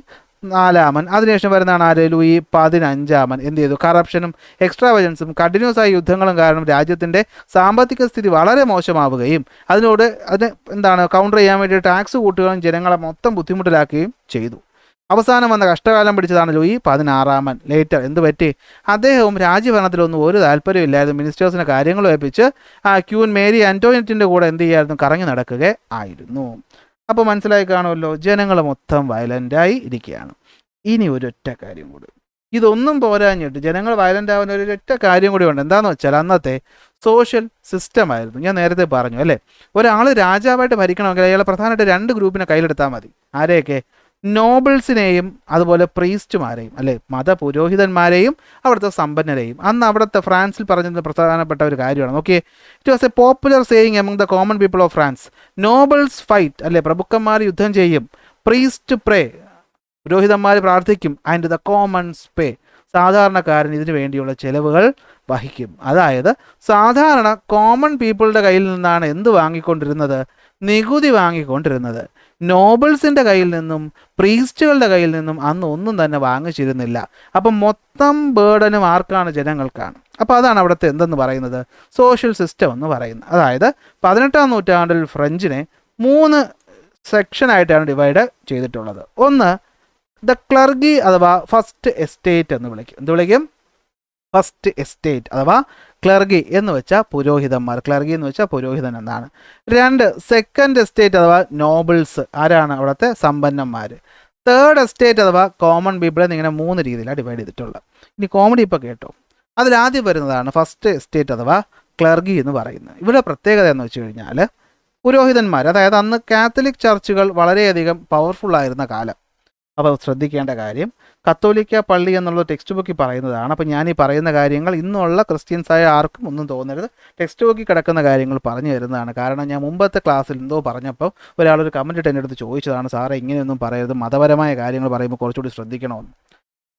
അതിനുശേഷം വരുന്നതാണ് ആര്? ലൂയി 15. എന്ത് ചെയ്തു? കറപ്ഷനും എക്സ്ട്രാവജൻസും കണ്ടിന്യൂസ് ആയ യുദ്ധങ്ങളും കാരണം രാജ്യത്തിൻ്റെ സാമ്പത്തിക സ്ഥിതി വളരെ മോശമാവുകയും അതിന് കൗണ്ടർ ചെയ്യാൻ വേണ്ടി ടാക്സ് കൂട്ടുകയും ജനങ്ങളെ മൊത്തം ബുദ്ധിമുട്ടിലാക്കുകയും ചെയ്തു. അവസാനം വന്ന കഷ്ടകാലം പിടിച്ചതാണ് ലൂയി 16. ലേറ്റർ എന്ത് പറ്റി? അദ്ദേഹവും രാജ്യഭരണത്തിലൊന്നും ഒരു താല്പര്യമില്ലായിരുന്നു. മിനിസ്റ്റേഴ്സിനെ കാര്യങ്ങൾ ഏൽപ്പിച്ച് ക്യൂൻ മേരി ആൻറ്റോണിയറ്റിൻ്റെ കൂടെ എന്ത് ചെയ്യായിരുന്നു? കറങ്ങി നടക്കുക ആയിരുന്നു. അപ്പോൾ മനസ്സിലായി കാണുമല്ലോ, ജനങ്ങൾ മൊത്തം വയലൻ്റായി ഇരിക്കുകയാണ്. ഇനി ഒരൊറ്റ കാര്യം കൂടി, ഇതൊന്നും പോരാഞ്ഞിട്ട് ജനങ്ങൾ വയലൻ്റ് ആവുന്ന ഒരൊറ്റ കാര്യം കൂടി ഉണ്ട്. എന്താണെന്ന് വെച്ചാൽ അന്നത്തെ സോഷ്യൽ സിസ്റ്റം ആയിരുന്നു. ഞാൻ നേരത്തെ പറഞ്ഞു അല്ലേ, ഒരാൾ രാജാവായിട്ട് ഭരിക്കണമെങ്കിൽ അയാൾ പ്രധാനമായിട്ട് 2 ഗ്രൂപ്പിനെ കയ്യിലെടുത്താൽ മതി. ആരെയൊക്കെ? നോബിൾസിനെയും അതുപോലെ പ്രീസ്റ്റുമാരെയും, അല്ലെ, മതപുരോഹിതന്മാരെയും അവിടുത്തെ സമ്പന്നരെയും. അന്ന് അവിടുത്തെ ഫ്രാൻസിൽ പറഞ്ഞത് പ്രധാനപ്പെട്ട ഒരു കാര്യമാണ്. നോക്കിയേ, it was A popular saying among the common people of France, nobles fight, അല്ലെ, പ്രഭുക്കന്മാർ യുദ്ധം ചെയ്യും, പ്രീസ്റ്റ് പ്രേ, പുരോഹിതന്മാർ പ്രാർത്ഥിക്കും, ആൻഡ് ദ കോമൺസ് പേ, സാധാരണക്കാരൻ ഇതിനു വേണ്ടിയുള്ള ചെലവുകൾ വഹിക്കും. അതായത് സാധാരണ കോമൺ പീപ്പിളുടെ കയ്യിൽ നിന്നാണ് എന്ത് വാങ്ങിക്കൊണ്ടിരുന്നത്? നികുതി വാങ്ങിക്കൊണ്ടിരുന്നത്. നോബിൾസിൻ്റെ കയ്യിൽ നിന്നും പ്രീസ്റ്റുകളുടെ കയ്യിൽ നിന്നും അന്ന് ഒന്നും തന്നെ വാങ്ങിച്ചിരുന്നില്ല. അപ്പം മൊത്തം ബേർഡനും ആർക്കാണ്? ജനങ്ങൾക്കാണ്. അപ്പോൾ അതാണ് അവിടുത്തെ എന്തെന്ന് പറയുന്നത്? സോഷ്യൽ സിസ്റ്റം എന്ന് പറയുന്നത്. അതായത് 18-ാം നൂറ്റാണ്ടിൽ ഫ്രഞ്ചിനെ 3 സെക്ഷനായിട്ടാണ് ഡിവൈഡ് ചെയ്തിട്ടുള്ളത്. ഒന്ന്, ദ ക്ലർഗി അഥവാ ഫസ്റ്റ് എസ്റ്റേറ്റ് എന്ന് വിളിക്കും. എന്ത് വിളിക്കും? ഫസ്റ്റ് എസ്റ്റേറ്റ് അഥവാ ക്ലർഗി എന്ന് വെച്ചാൽ പുരോഹിതന്മാർ. ക്ലർഗി എന്ന് വെച്ചാൽ പുരോഹിതൻ എന്നാണ്. 2, സെക്കൻഡ് എസ്റ്റേറ്റ് അഥവാ നോബിൾസ്, ആരാണ്? അവിടുത്തെ സമ്പന്നന്മാർ. തേർഡ് എസ്റ്റേറ്റ് അഥവാ കോമൺ പീപ്പിൾ എന്നിങ്ങനെ 3 രീതിയിലാണ് ഡിവൈഡ് ചെയ്തിട്ടുള്ളത്. ഇനി കോമഡി ഇപ്പോൾ കേട്ടോ. അതിലാദ്യം വരുന്നതാണ് ഫസ്റ്റ് എസ്റ്റേറ്റ് അഥവാ ക്ലർഗി എന്ന് പറയുന്നത്. ഇവിടെ പ്രത്യേകത എന്ന് വെച്ച് കഴിഞ്ഞാൽ പുരോഹിതന്മാർ, അതായത് അന്ന് കാത്തലിക് ചർച്ചുകൾ വളരെയധികം പവർഫുള്ളായിരുന്ന കാലം. അപ്പോൾ ശ്രദ്ധിക്കേണ്ട കാര്യം, കത്തോലിക്ക പള്ളി എന്നുള്ള ടെക്സ്റ്റ് ബുക്കിൽ പറയുന്നതാണ്. അപ്പോൾ ഞാൻ ഈ പറയുന്ന കാര്യങ്ങൾ ഇന്നുള്ള ക്രിസ്ത്യൻസായ ആർക്കും ഒന്നും തോന്നരുത്, ടെക്സ്റ്റ് ബുക്കിൽ കിടക്കുന്ന കാര്യങ്ങൾ പറഞ്ഞു തരുന്നതാണ്. കാരണം ഞാൻ മുമ്പത്തെ ക്ലാസ്സിൽ എന്തോ പറഞ്ഞപ്പോൾ ഒരാളൊരു കമൻറ്റ് ഇട്ട് എൻ്റെ അടുത്ത് ചോദിച്ചതാണ്, സാറേ ഇങ്ങനെയൊന്നും പറയരുത്, മതപരമായ കാര്യങ്ങൾ പറയുമ്പോൾ കുറച്ചുകൂടി ശ്രദ്ധിക്കണമെന്ന്.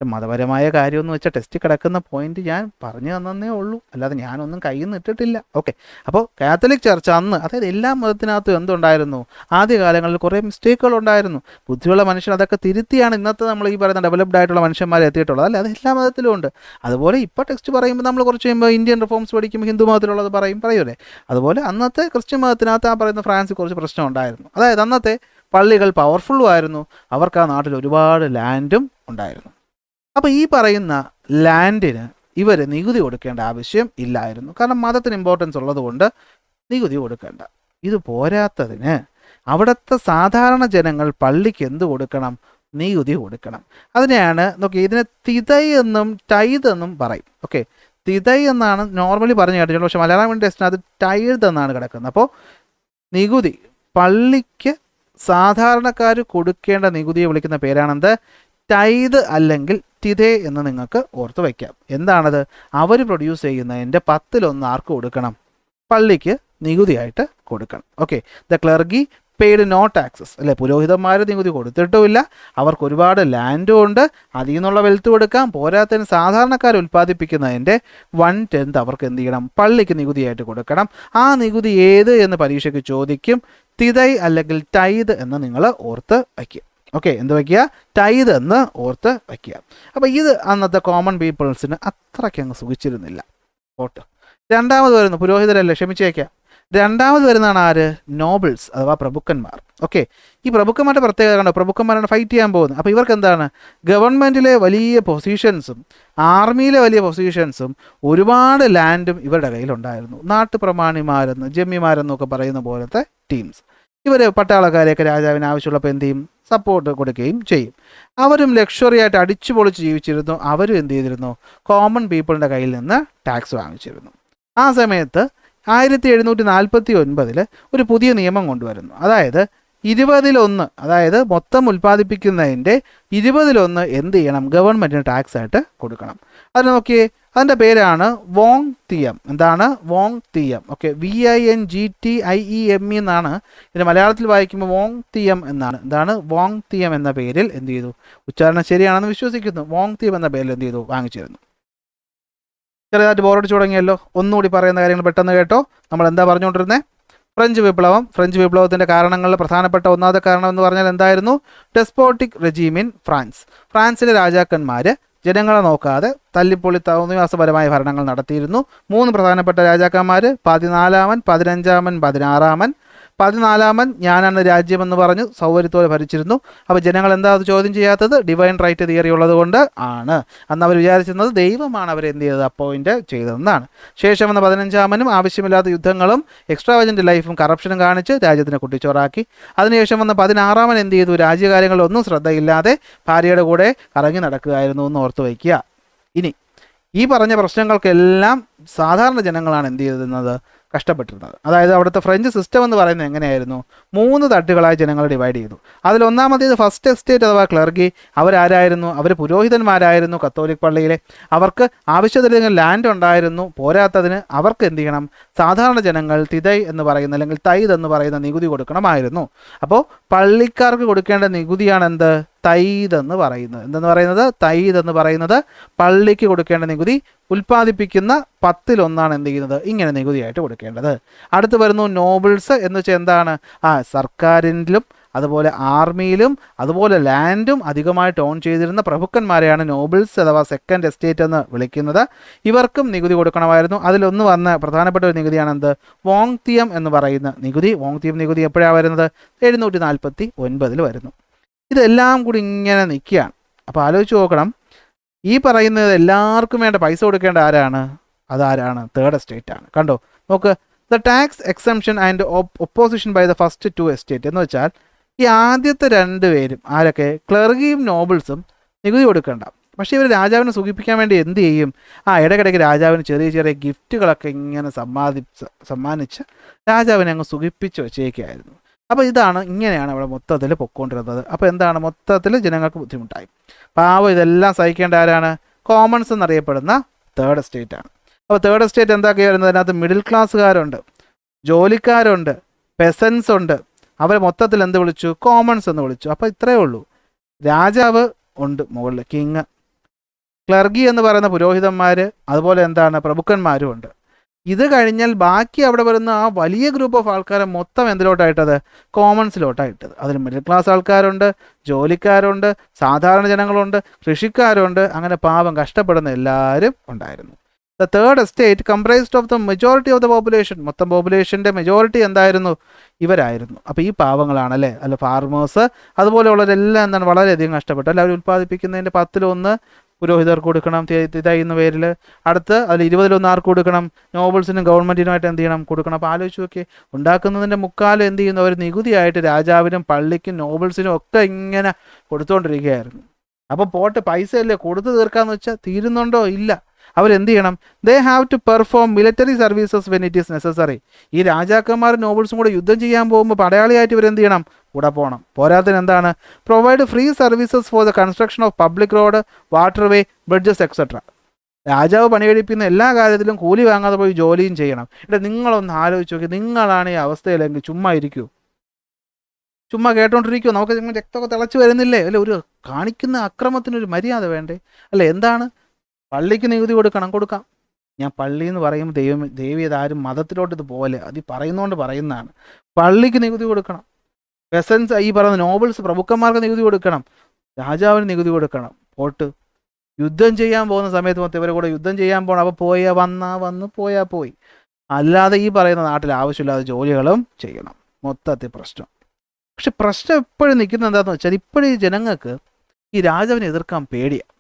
മതപരമായ കാര്യമെന്ന് വെച്ചാൽ ടെസ്റ്റ് കിടക്കുന്ന പോയിന്റ് ഞാൻ പറഞ്ഞു തന്നേ ഉള്ളൂ, അല്ലാതെ ഞാനൊന്നും കയ്യിൽ നിന്ന് ഇട്ടിട്ടില്ല. ഓക്കെ, അപ്പോൾ കാത്തലിക് ചർച്ച് അന്ന്, അതായത് എല്ലാ മതത്തിനകത്തും എന്തുണ്ടായിരുന്നു? ആദ്യകാലങ്ങളിൽ കുറേ മിസ്റ്റേക്കുകൾ ഉണ്ടായിരുന്നു. ബുദ്ധിയുള്ള മനുഷ്യൻ അതൊക്കെ തിരുത്തിയാണ് ഇന്നത്തെ നമ്മൾ ഈ പറയുന്ന ഡെവലപ്ഡ് ആയിട്ടുള്ള മനുഷ്യന്മാരെ എത്തിയിട്ടുള്ളത്, അല്ലേ? അത് എല്ലാ മതത്തിലും ഉണ്ട്. അതുപോലെ ഇപ്പോൾ ടെക്സ്റ്റ് പറയുമ്പോൾ നമ്മൾ കുറച്ച് കഴിയുമ്പോൾ ഇന്ത്യൻ റിഫോംസ് പഠിക്കുമ്പോൾ ഹിന്ദു മതത്തിലുള്ളത് പറയൂലേ, അതുപോലെ അന്നത്തെ ക്രിസ്ത്യൻ മതത്തിനകത്ത് ആ പറയുന്ന ഫ്രാൻസിൽ കുറച്ച് പ്രശ്നം ഉണ്ടായിരുന്നു. അതായത് അന്നത്തെ പള്ളികൾ പവർഫുള്ളും ആയിരുന്നു, അവർക്ക് ആ നാട്ടിൽ ഒരുപാട് ലാൻഡും ഉണ്ടായിരുന്നു. അപ്പോൾ ഈ പറയുന്ന ലാൻഡിന് ഇവർ നികുതി കൊടുക്കേണ്ട ആവശ്യം ഇല്ലായിരുന്നു. കാരണം മതത്തിന് ഇമ്പോർട്ടൻസ് ഉള്ളതുകൊണ്ട് നികുതി കൊടുക്കേണ്ട. ഇത് പോരാത്തതിന് അവിടുത്തെ സാധാരണ ജനങ്ങൾ പള്ളിക്ക് എന്ത് കൊടുക്കണം? നികുതി കൊടുക്കണം. അതിനെയാണ് നോക്കി, ഇതിനെ തിതൈ എന്നും ടൈത് എന്നും പറയും. ഓക്കെ, തിതൈ എന്നാണ് നോർമലി പറഞ്ഞു കേട്ടിട്ടുള്ളത്, പക്ഷേ മലയാളം ടെസ്റ്റിനകത്ത് ടൈത് എന്നാണ് കിടക്കുന്നത്. അപ്പോൾ നികുതി, പള്ളിക്ക് സാധാരണക്കാർ കൊടുക്കേണ്ട നികുതിയെ വിളിക്കുന്ന പേരാണെന്ത്? ടൈത് അല്ലെങ്കിൽ തിതേ എന്ന് നിങ്ങൾക്ക് ഓർത്ത് വയ്ക്കാം. എന്താണത്? അവർ പ്രൊഡ്യൂസ് ചെയ്യുന്നതിൻ്റെ 10-1 ആർക്ക് കൊടുക്കണം? പള്ളിക്ക് നികുതിയായിട്ട് കൊടുക്കണം. Okay, the clergy paid no taxes, അല്ലെ, പുരോഹിതന്മാർ നികുതി കൊടുത്തിട്ടുമില്ല, അവർക്ക് ഒരുപാട് ലാൻഡും ഉണ്ട്, അതിൽ നിന്നുള്ള വെൽത്ത് കൊടുക്കാം. പോരാത്തതിന് സാധാരണക്കാർ ഉൽപ്പാദിപ്പിക്കുന്നതിൻ്റെ 1/10 അവർക്ക് എന്ത് ചെയ്യണം? പള്ളിക്ക് നികുതിയായിട്ട് കൊടുക്കണം. ആ നികുതി ഏത് എന്ന് പരീക്ഷയ്ക്ക് ചോദിക്കും. തിതൈ അല്ലെങ്കിൽ ടൈത് എന്ന് നിങ്ങൾ ഓർത്ത് വയ്ക്കുക. ഓക്കെ, എന്ത് വയ്ക്കുക? ടൈത് എന്ന് ഓർത്ത് വയ്ക്കുക. അപ്പോൾ ഇത് അന്നത്തെ കോമൺ പീപ്പിൾസിന് അത്രയ്ക്ക് അങ്ങ് സുഖിച്ചിരുന്നില്ല. ഓട്ട് രണ്ടാമത് വരുന്നു പുരോഹിതരല്ലേ, ക്ഷമിച്ചേക്കാം. രണ്ടാമത് വരുന്നതാണ് ആര്? നോബിൾസ് അഥവാ പ്രഭുക്കന്മാർ. ഓക്കെ, ഈ പ്രഭുക്കന്മാരുടെ പ്രത്യേകത കണ്ടോ? പ്രഭുക്കന്മാരാണ് ഫൈറ്റ് ചെയ്യാൻ പോകുന്നത്. അപ്പോൾ ഇവർക്ക് എന്താണ്? ഗവൺമെൻറ്റിലെ വലിയ പൊസിഷൻസും ആർമിയിലെ വലിയ പൊസിഷൻസും ഒരുപാട് ലാൻഡും ഇവരുടെ കയ്യിലുണ്ടായിരുന്നു. നാട്ടുപ്രമാണിമാരെന്ന് ജമ്മിമാരെന്നൊക്കെ പറയുന്ന പോലത്തെ ടീംസ്. ഇവർ പട്ടാളക്കാരെയൊക്കെ രാജാവിന് ആവശ്യമുള്ളപ്പോൾ എന്ത് ചെയ്യും? സപ്പോർട്ട് കൊടുക്കുകയും ചെയ്യും. അവരും ലക്ഷറി ആയിട്ട് അടിച്ചു പൊളിച്ച് ജീവിച്ചിരുന്നു. അവരും എന്ത് ചെയ്തിരുന്നു? കോമൺ പീപ്പിളിൻ്റെ കയ്യിൽ നിന്ന് ടാക്സ് വാങ്ങിച്ചിരുന്നു. ആ സമയത്ത് 1749 ഒരു പുതിയ നിയമം കൊണ്ടുവരുന്നു. അതായത് 20-1, അതായത് മൊത്തം ഉൽപ്പാദിപ്പിക്കുന്നതിൻ്റെ 20-1 എന്ത് ചെയ്യണം? ഗവൺമെൻറ്റിന് ടാക്സ് ആയിട്ട് കൊടുക്കണം. അതിന് നോക്കിയേ, അതിൻ്റെ പേരാണ് വോങ് തിയം. എന്താണ്? വോങ് തിയം. ഓക്കെ, VINGTIEM എന്നാണ് ഇതിന് മലയാളത്തിൽ വായിക്കുമ്പോൾ വോങ് തിയം എന്നാണ്. എന്താണ്? വോങ് തിയം എന്ന പേരിൽ എന്ത് ചെയ്തു? ഉച്ചാരണം ശരിയാണെന്ന് വിശ്വസിക്കുന്നു. വോങ് തിയം എന്ന പേരിൽ എന്ത് ചെയ്തു? വാങ്ങിച്ചിരുന്നു. ചെറുതായിട്ട് ബോറടിച്ചു തുടങ്ങിയല്ലോ. ഒന്നുകൂടി പറയുന്ന കാര്യങ്ങൾ പെട്ടെന്ന് കേട്ടോ. നമ്മൾ എന്താ പറഞ്ഞുകൊണ്ടിരുന്നത്? ഫ്രഞ്ച് വിപ്ലവം. ഫ്രഞ്ച് വിപ്ലവത്തിൻ്റെ കാരണങ്ങളിൽ പ്രധാനപ്പെട്ട ഒന്നാമത്തെ കാരണം എന്ന് പറഞ്ഞാൽ എന്തായിരുന്നു? Despotic regime in France. ഫ്രാൻസിലെ രാജാക്കന്മാർ ജനങ്ങളെ നോക്കാതെ തല്ലിപ്പൊളി തോന്നിവാസപരമായ ഭരണങ്ങൾ നടത്തിയിരുന്നു. 3 പ്രധാനപ്പെട്ട രാജാക്കന്മാർ, 14-മൻ, 15-മൻ, 16-മൻ. 14-മൻ ഞാനാണ് രാജ്യമെന്ന് പറഞ്ഞ് സൗകര്യത്തോടെ ഭരിച്ചിരുന്നു. അപ്പോൾ ജനങ്ങൾ എന്താ അത് ചോദ്യം ചെയ്യാത്തത്? ഡിവൈൻ റൈറ്റ് തിയറി ഉള്ളത് കൊണ്ട് ആണ്. അന്ന് അവർ വിചാരിച്ചിരുന്നത് ദൈവമാണ് അവരെ എന്ത് ചെയ്തത്? അപ്പോയിൻറ്റ് ചെയ്തതെന്നാണ്. ശേഷം വന്ന 15-മനും ആവശ്യമില്ലാത്ത യുദ്ധങ്ങളും എക്സ്ട്രാവജൻ്റ് ലൈഫും കറപ്ഷനും കാണിച്ച് രാജ്യത്തിനെ കുട്ടിച്ചോറാക്കി. അതിനുശേഷം വന്ന 16-മൻ എന്ത് ചെയ്തു? രാജ്യകാര്യങ്ങളിലൊന്നും ശ്രദ്ധയില്ലാതെ ഭാര്യയുടെ കൂടെ കറങ്ങി നടക്കുകയായിരുന്നു എന്ന് ഓർത്ത് വയ്ക്കുക. ഇനി ഈ പറഞ്ഞ പ്രശ്നങ്ങൾക്കെല്ലാം സാധാരണ ജനങ്ങളാണ് എന്ത് ചെയ്തിരുന്നത്? കഷ്ടപ്പെട്ടിരുന്നത്. അതായത് അവിടുത്തെ ഫ്രഞ്ച് സിസ്റ്റം എന്ന് പറയുന്നത് എങ്ങനെയായിരുന്നു? 3 തട്ടുകളായി ജനങ്ങൾ ഡിവൈഡ് ചെയ്തു. അതിലൊന്നാമത്തേത് ഫസ്റ്റ് എസ്റ്റേറ്റ് അഥവാ ക്ലർഗി. അവരാരായിരുന്നു? അവർ പുരോഹിതന്മാരായിരുന്നു കത്തോലിക് പള്ളിയിലെ. അവർക്ക് ആവശ്യത്തിലധികം ലാൻഡ് ഉണ്ടായിരുന്നു. പോരാത്തതിന് അവർക്ക് എന്ത് ചെയ്യണം? സാധാരണ ജനങ്ങൾ തിതൈ എന്ന് പറയുന്ന അല്ലെങ്കിൽ തൈദ് എന്ന് പറയുന്ന നികുതി കൊടുക്കണമായിരുന്നു. അപ്പോൾ പള്ളിക്കാർക്ക് കൊടുക്കേണ്ട നികുതിയാണ് എന്ത്? തൈദ് എന്ന് പറയുന്നത്. എന്തെന്ന് പറയുന്നത്? തൈദ് എന്ന് പറയുന്നത് പള്ളിക്ക് കൊടുക്കേണ്ട നികുതി. ഉൽപ്പാദിപ്പിക്കുന്ന 10-1 എന്ത് ചെയ്യുന്നത്? ഇങ്ങനെ നികുതിയായിട്ട് കൊടുക്കേണ്ടത്. അടുത്ത് വരുന്നു നോബിൾസ് എന്ന് വെച്ചാൽ എന്താണ്? സർക്കാരിലും അതുപോലെ ആർമിയിലും അതുപോലെ ലാൻഡും അധികമായിട്ട് ഓൺ ചെയ്തിരുന്ന പ്രഭുക്കന്മാരെയാണ് നോബിൾസ് അഥവാ സെക്കൻഡ് എസ്റ്റേറ്റ് എന്ന് വിളിക്കുന്നത്. ഇവർക്കും നികുതി കൊടുക്കണമായിരുന്നു. അതിലൊന്ന് വന്ന പ്രധാനപ്പെട്ട ഒരു നികുതിയാണ് എന്ത്? വോങ് തിയം എന്ന് പറയുന്ന നികുതി. വോങ് തിയം നികുതി എപ്പോഴാണ് വരുന്നത്? 749 വരുന്നു. ഇതെല്ലാം കൂടി ഇങ്ങനെ നിൽക്കുകയാണ്. അപ്പോൾ ആലോചിച്ച് നോക്കണം, ഈ പറയുന്നത് എല്ലാവർക്കും വേണ്ട പൈസ കൊടുക്കേണ്ട ആരാണ്? അതാരാണ്? തേർഡ് എസ്റ്റേറ്റ് ആണ്. കണ്ടോ, നോക്ക്. The tax exemption and opposition by the first 2 estate എന്ന് വെച്ചാൽ ഈ ആദ്യത്തെ 2 പേരും ആരൊക്കെ? ക്ലർഗിയും നോബിൾസും നികുതി കൊടുക്കണ്ട. പക്ഷേ ഇവർ രാജാവിനെ സുഖിപ്പിക്കാൻ വേണ്ടി എന്ത് ചെയ്യും? ഇടയ്ക്കിടയ്ക്ക് രാജാവിന് ചെറിയ ചെറിയ ഗിഫ്റ്റുകളൊക്കെ ഇങ്ങനെ സമ്മാനിച്ച് രാജാവിനെ അങ്ങ് സുഖിപ്പിച്ച് വെച്ചേക്കായിരുന്നു. അപ്പോൾ ഇങ്ങനെയാണ് അവിടെ മൊത്തത്തിൽ പൊയ്ക്കൊണ്ടിരുന്നത്. അപ്പോൾ എന്താണ്? മൊത്തത്തിൽ ജനങ്ങൾക്ക് ബുദ്ധിമുട്ടായി. പാവം ഇതെല്ലാം സഹിക്കേണ്ട ആരാണ്? കോമൺസ് എന്നറിയപ്പെടുന്ന തേർഡ് എസ്റ്റേറ്റ് ആണ്. അപ്പോൾ തേർഡ് എസ്റ്റേറ്റ് എന്താക്കിയ വരുന്നത്? അതിനകത്ത് മിഡിൽ ക്ലാസ്സുകാരുണ്ട്, ജോലിക്കാരുണ്ട്, പെസൻസ് ഉണ്ട്. അവരെ മൊത്തത്തിൽ എന്ത് വിളിച്ചു? കോമൺസ് എന്ന് വിളിച്ചു. അപ്പോൾ ഇത്രയേ ഉള്ളൂ. രാജാവ് ഉണ്ട് മുകളിൽ, കിങ്. ക്ലർഗി എന്ന് പറയുന്ന പുരോഹിതന്മാർ, അതുപോലെ എന്താണ്? പ്രഭുക്കന്മാരും ഉണ്ട്. ഇത് കഴിഞ്ഞാൽ ബാക്കി അവിടെ വരുന്ന ആ വലിയ ഗ്രൂപ്പ് ഓഫ് ആൾക്കാരെ മൊത്തം എന്തിലോട്ടായിട്ടത്? കോമൺസിലോട്ടായിട്ടത്. അതിൽ മിഡിൽ ക്ലാസ് ആൾക്കാരുണ്ട്, ജോലിക്കാരുണ്ട്, സാധാരണ ജനങ്ങളുണ്ട്, കൃഷിക്കാരുണ്ട്. അങ്ങനെ പാവം കഷ്ടപ്പെടുന്ന എല്ലാവരും ഉണ്ടായിരുന്നു. The third estate comprised of the majority of the population. മൊത്തം പോപ്പുലേഷൻ്റെ മെജോറിറ്റി എന്തായിരുന്നു? ഇവരായിരുന്നു. അപ്പോൾ ഈ പാവങ്ങളാണല്ലേ, അല്ല ഫാർമേഴ്സ് അതുപോലെയുള്ളവരെല്ലാം എന്താണ്? വളരെയധികം കഷ്ടപ്പെട്ടു. എല്ലാവരും ഉൽപ്പാദിപ്പിക്കുന്നതിൻ്റെ 10-1 പുരോഹിതർക്ക് കൊടുക്കണം എന്ന പേരിൽ. അടുത്ത് അതിൽ 20-1 ആർക്ക് കൊടുക്കണം? നോബിൾസിനും ഗവൺമെൻറ്റിനുമായിട്ട് എന്ത് ചെയ്യണം? കൊടുക്കണം. അപ്പോൾ ആലോചിച്ച് നോക്കി, ഉണ്ടാക്കുന്നതിൻ്റെ മുക്കാലും എന്ത് ചെയ്യുന്നു? അവർ നികുതിയായിട്ട് രാജാവിനും പള്ളിക്കും നോബിൾസിനും ഒക്കെ ഇങ്ങനെ കൊടുത്തുകൊണ്ടിരിക്കുകയായിരുന്നു. അപ്പോൾ പോട്ട് പൈസയല്ലേ കൊടുത്തു തീർക്കാമെന്ന് വെച്ചാൽ തീരുന്നുണ്ടോ? ഇല്ല. അവരെന്ത് ചെയ്യണം? They have to perform military services when it is necessary. ഈ രാജാക്കന്മാരും നോബിൾസും കൂടെ യുദ്ധം ചെയ്യാൻ പോകുമ്പോൾ പടയാളിയായിട്ട് ഇവരെന്ത് ചെയ്യണം? കൂടെ പോകണം. പോരാത്തതിന് എന്താണ്? Provide free services for the construction of public road, water way, bridges etcetera. രാജാവ് പണികഴിപ്പിക്കുന്ന എല്ലാ കാര്യത്തിലും കൂലി വാങ്ങാതെ പോയി ജോലിയും ചെയ്യണം. നിങ്ങളൊന്ന് ആലോചിച്ച് നോക്കി, നിങ്ങളാണ് ഈ അവസ്ഥയിലെങ്കിൽ ചുമ്മാ ഇരിക്കൂ? ചുമ്മാ കേട്ടോണ്ടിരിക്കുമോ? നമുക്ക് രക്തമൊക്കെ തിളച്ച് വരുന്നില്ലേ? അല്ലെ, ഒരു കാണിക്കുന്ന അക്രമത്തിനൊരു മര്യാദ വേണ്ടേ? അല്ലെ, എന്താണ്? പള്ളിക്ക് നികുതി കൊടുക്കാം. ഞാൻ പള്ളി എന്ന് പറയുമ്പോൾ ദേവി അതാരും മതത്തിലോട്ട് ഇത് പോലെ അത് പറയുന്നതുകൊണ്ട് പറയുന്നതാണ്. പള്ളിക്ക് നികുതി കൊടുക്കണം. പെസൻസ് ഈ പറയുന്ന നോബിൾസ് പ്രഭുക്കന്മാർക്ക് നികുതി കൊടുക്കണം. രാജാവിന് നികുതി കൊടുക്കണം. പോട്ട് യുദ്ധം ചെയ്യാൻ പോകുന്ന സമയത്ത് മൊത്തം ഇവരെ കൂടെ യുദ്ധം ചെയ്യാൻ പോകണം. അപ്പോൾ വന്ന് പോയി. അല്ലാതെ ഈ പറയുന്ന നാട്ടിൽ ആവശ്യമില്ലാത്ത ജോലികളും ചെയ്യണം. മൊത്തത്തിൽ പ്രശ്നം. പക്ഷെ പ്രശ്നം എപ്പോഴും നിൽക്കുന്നത് എന്താണെന്ന് വെച്ചാൽ ഇപ്പോഴും ഈ ജനങ്ങൾക്ക് ഈ രാജാവിനെ എതിർക്കാൻ പേടിയാണ്.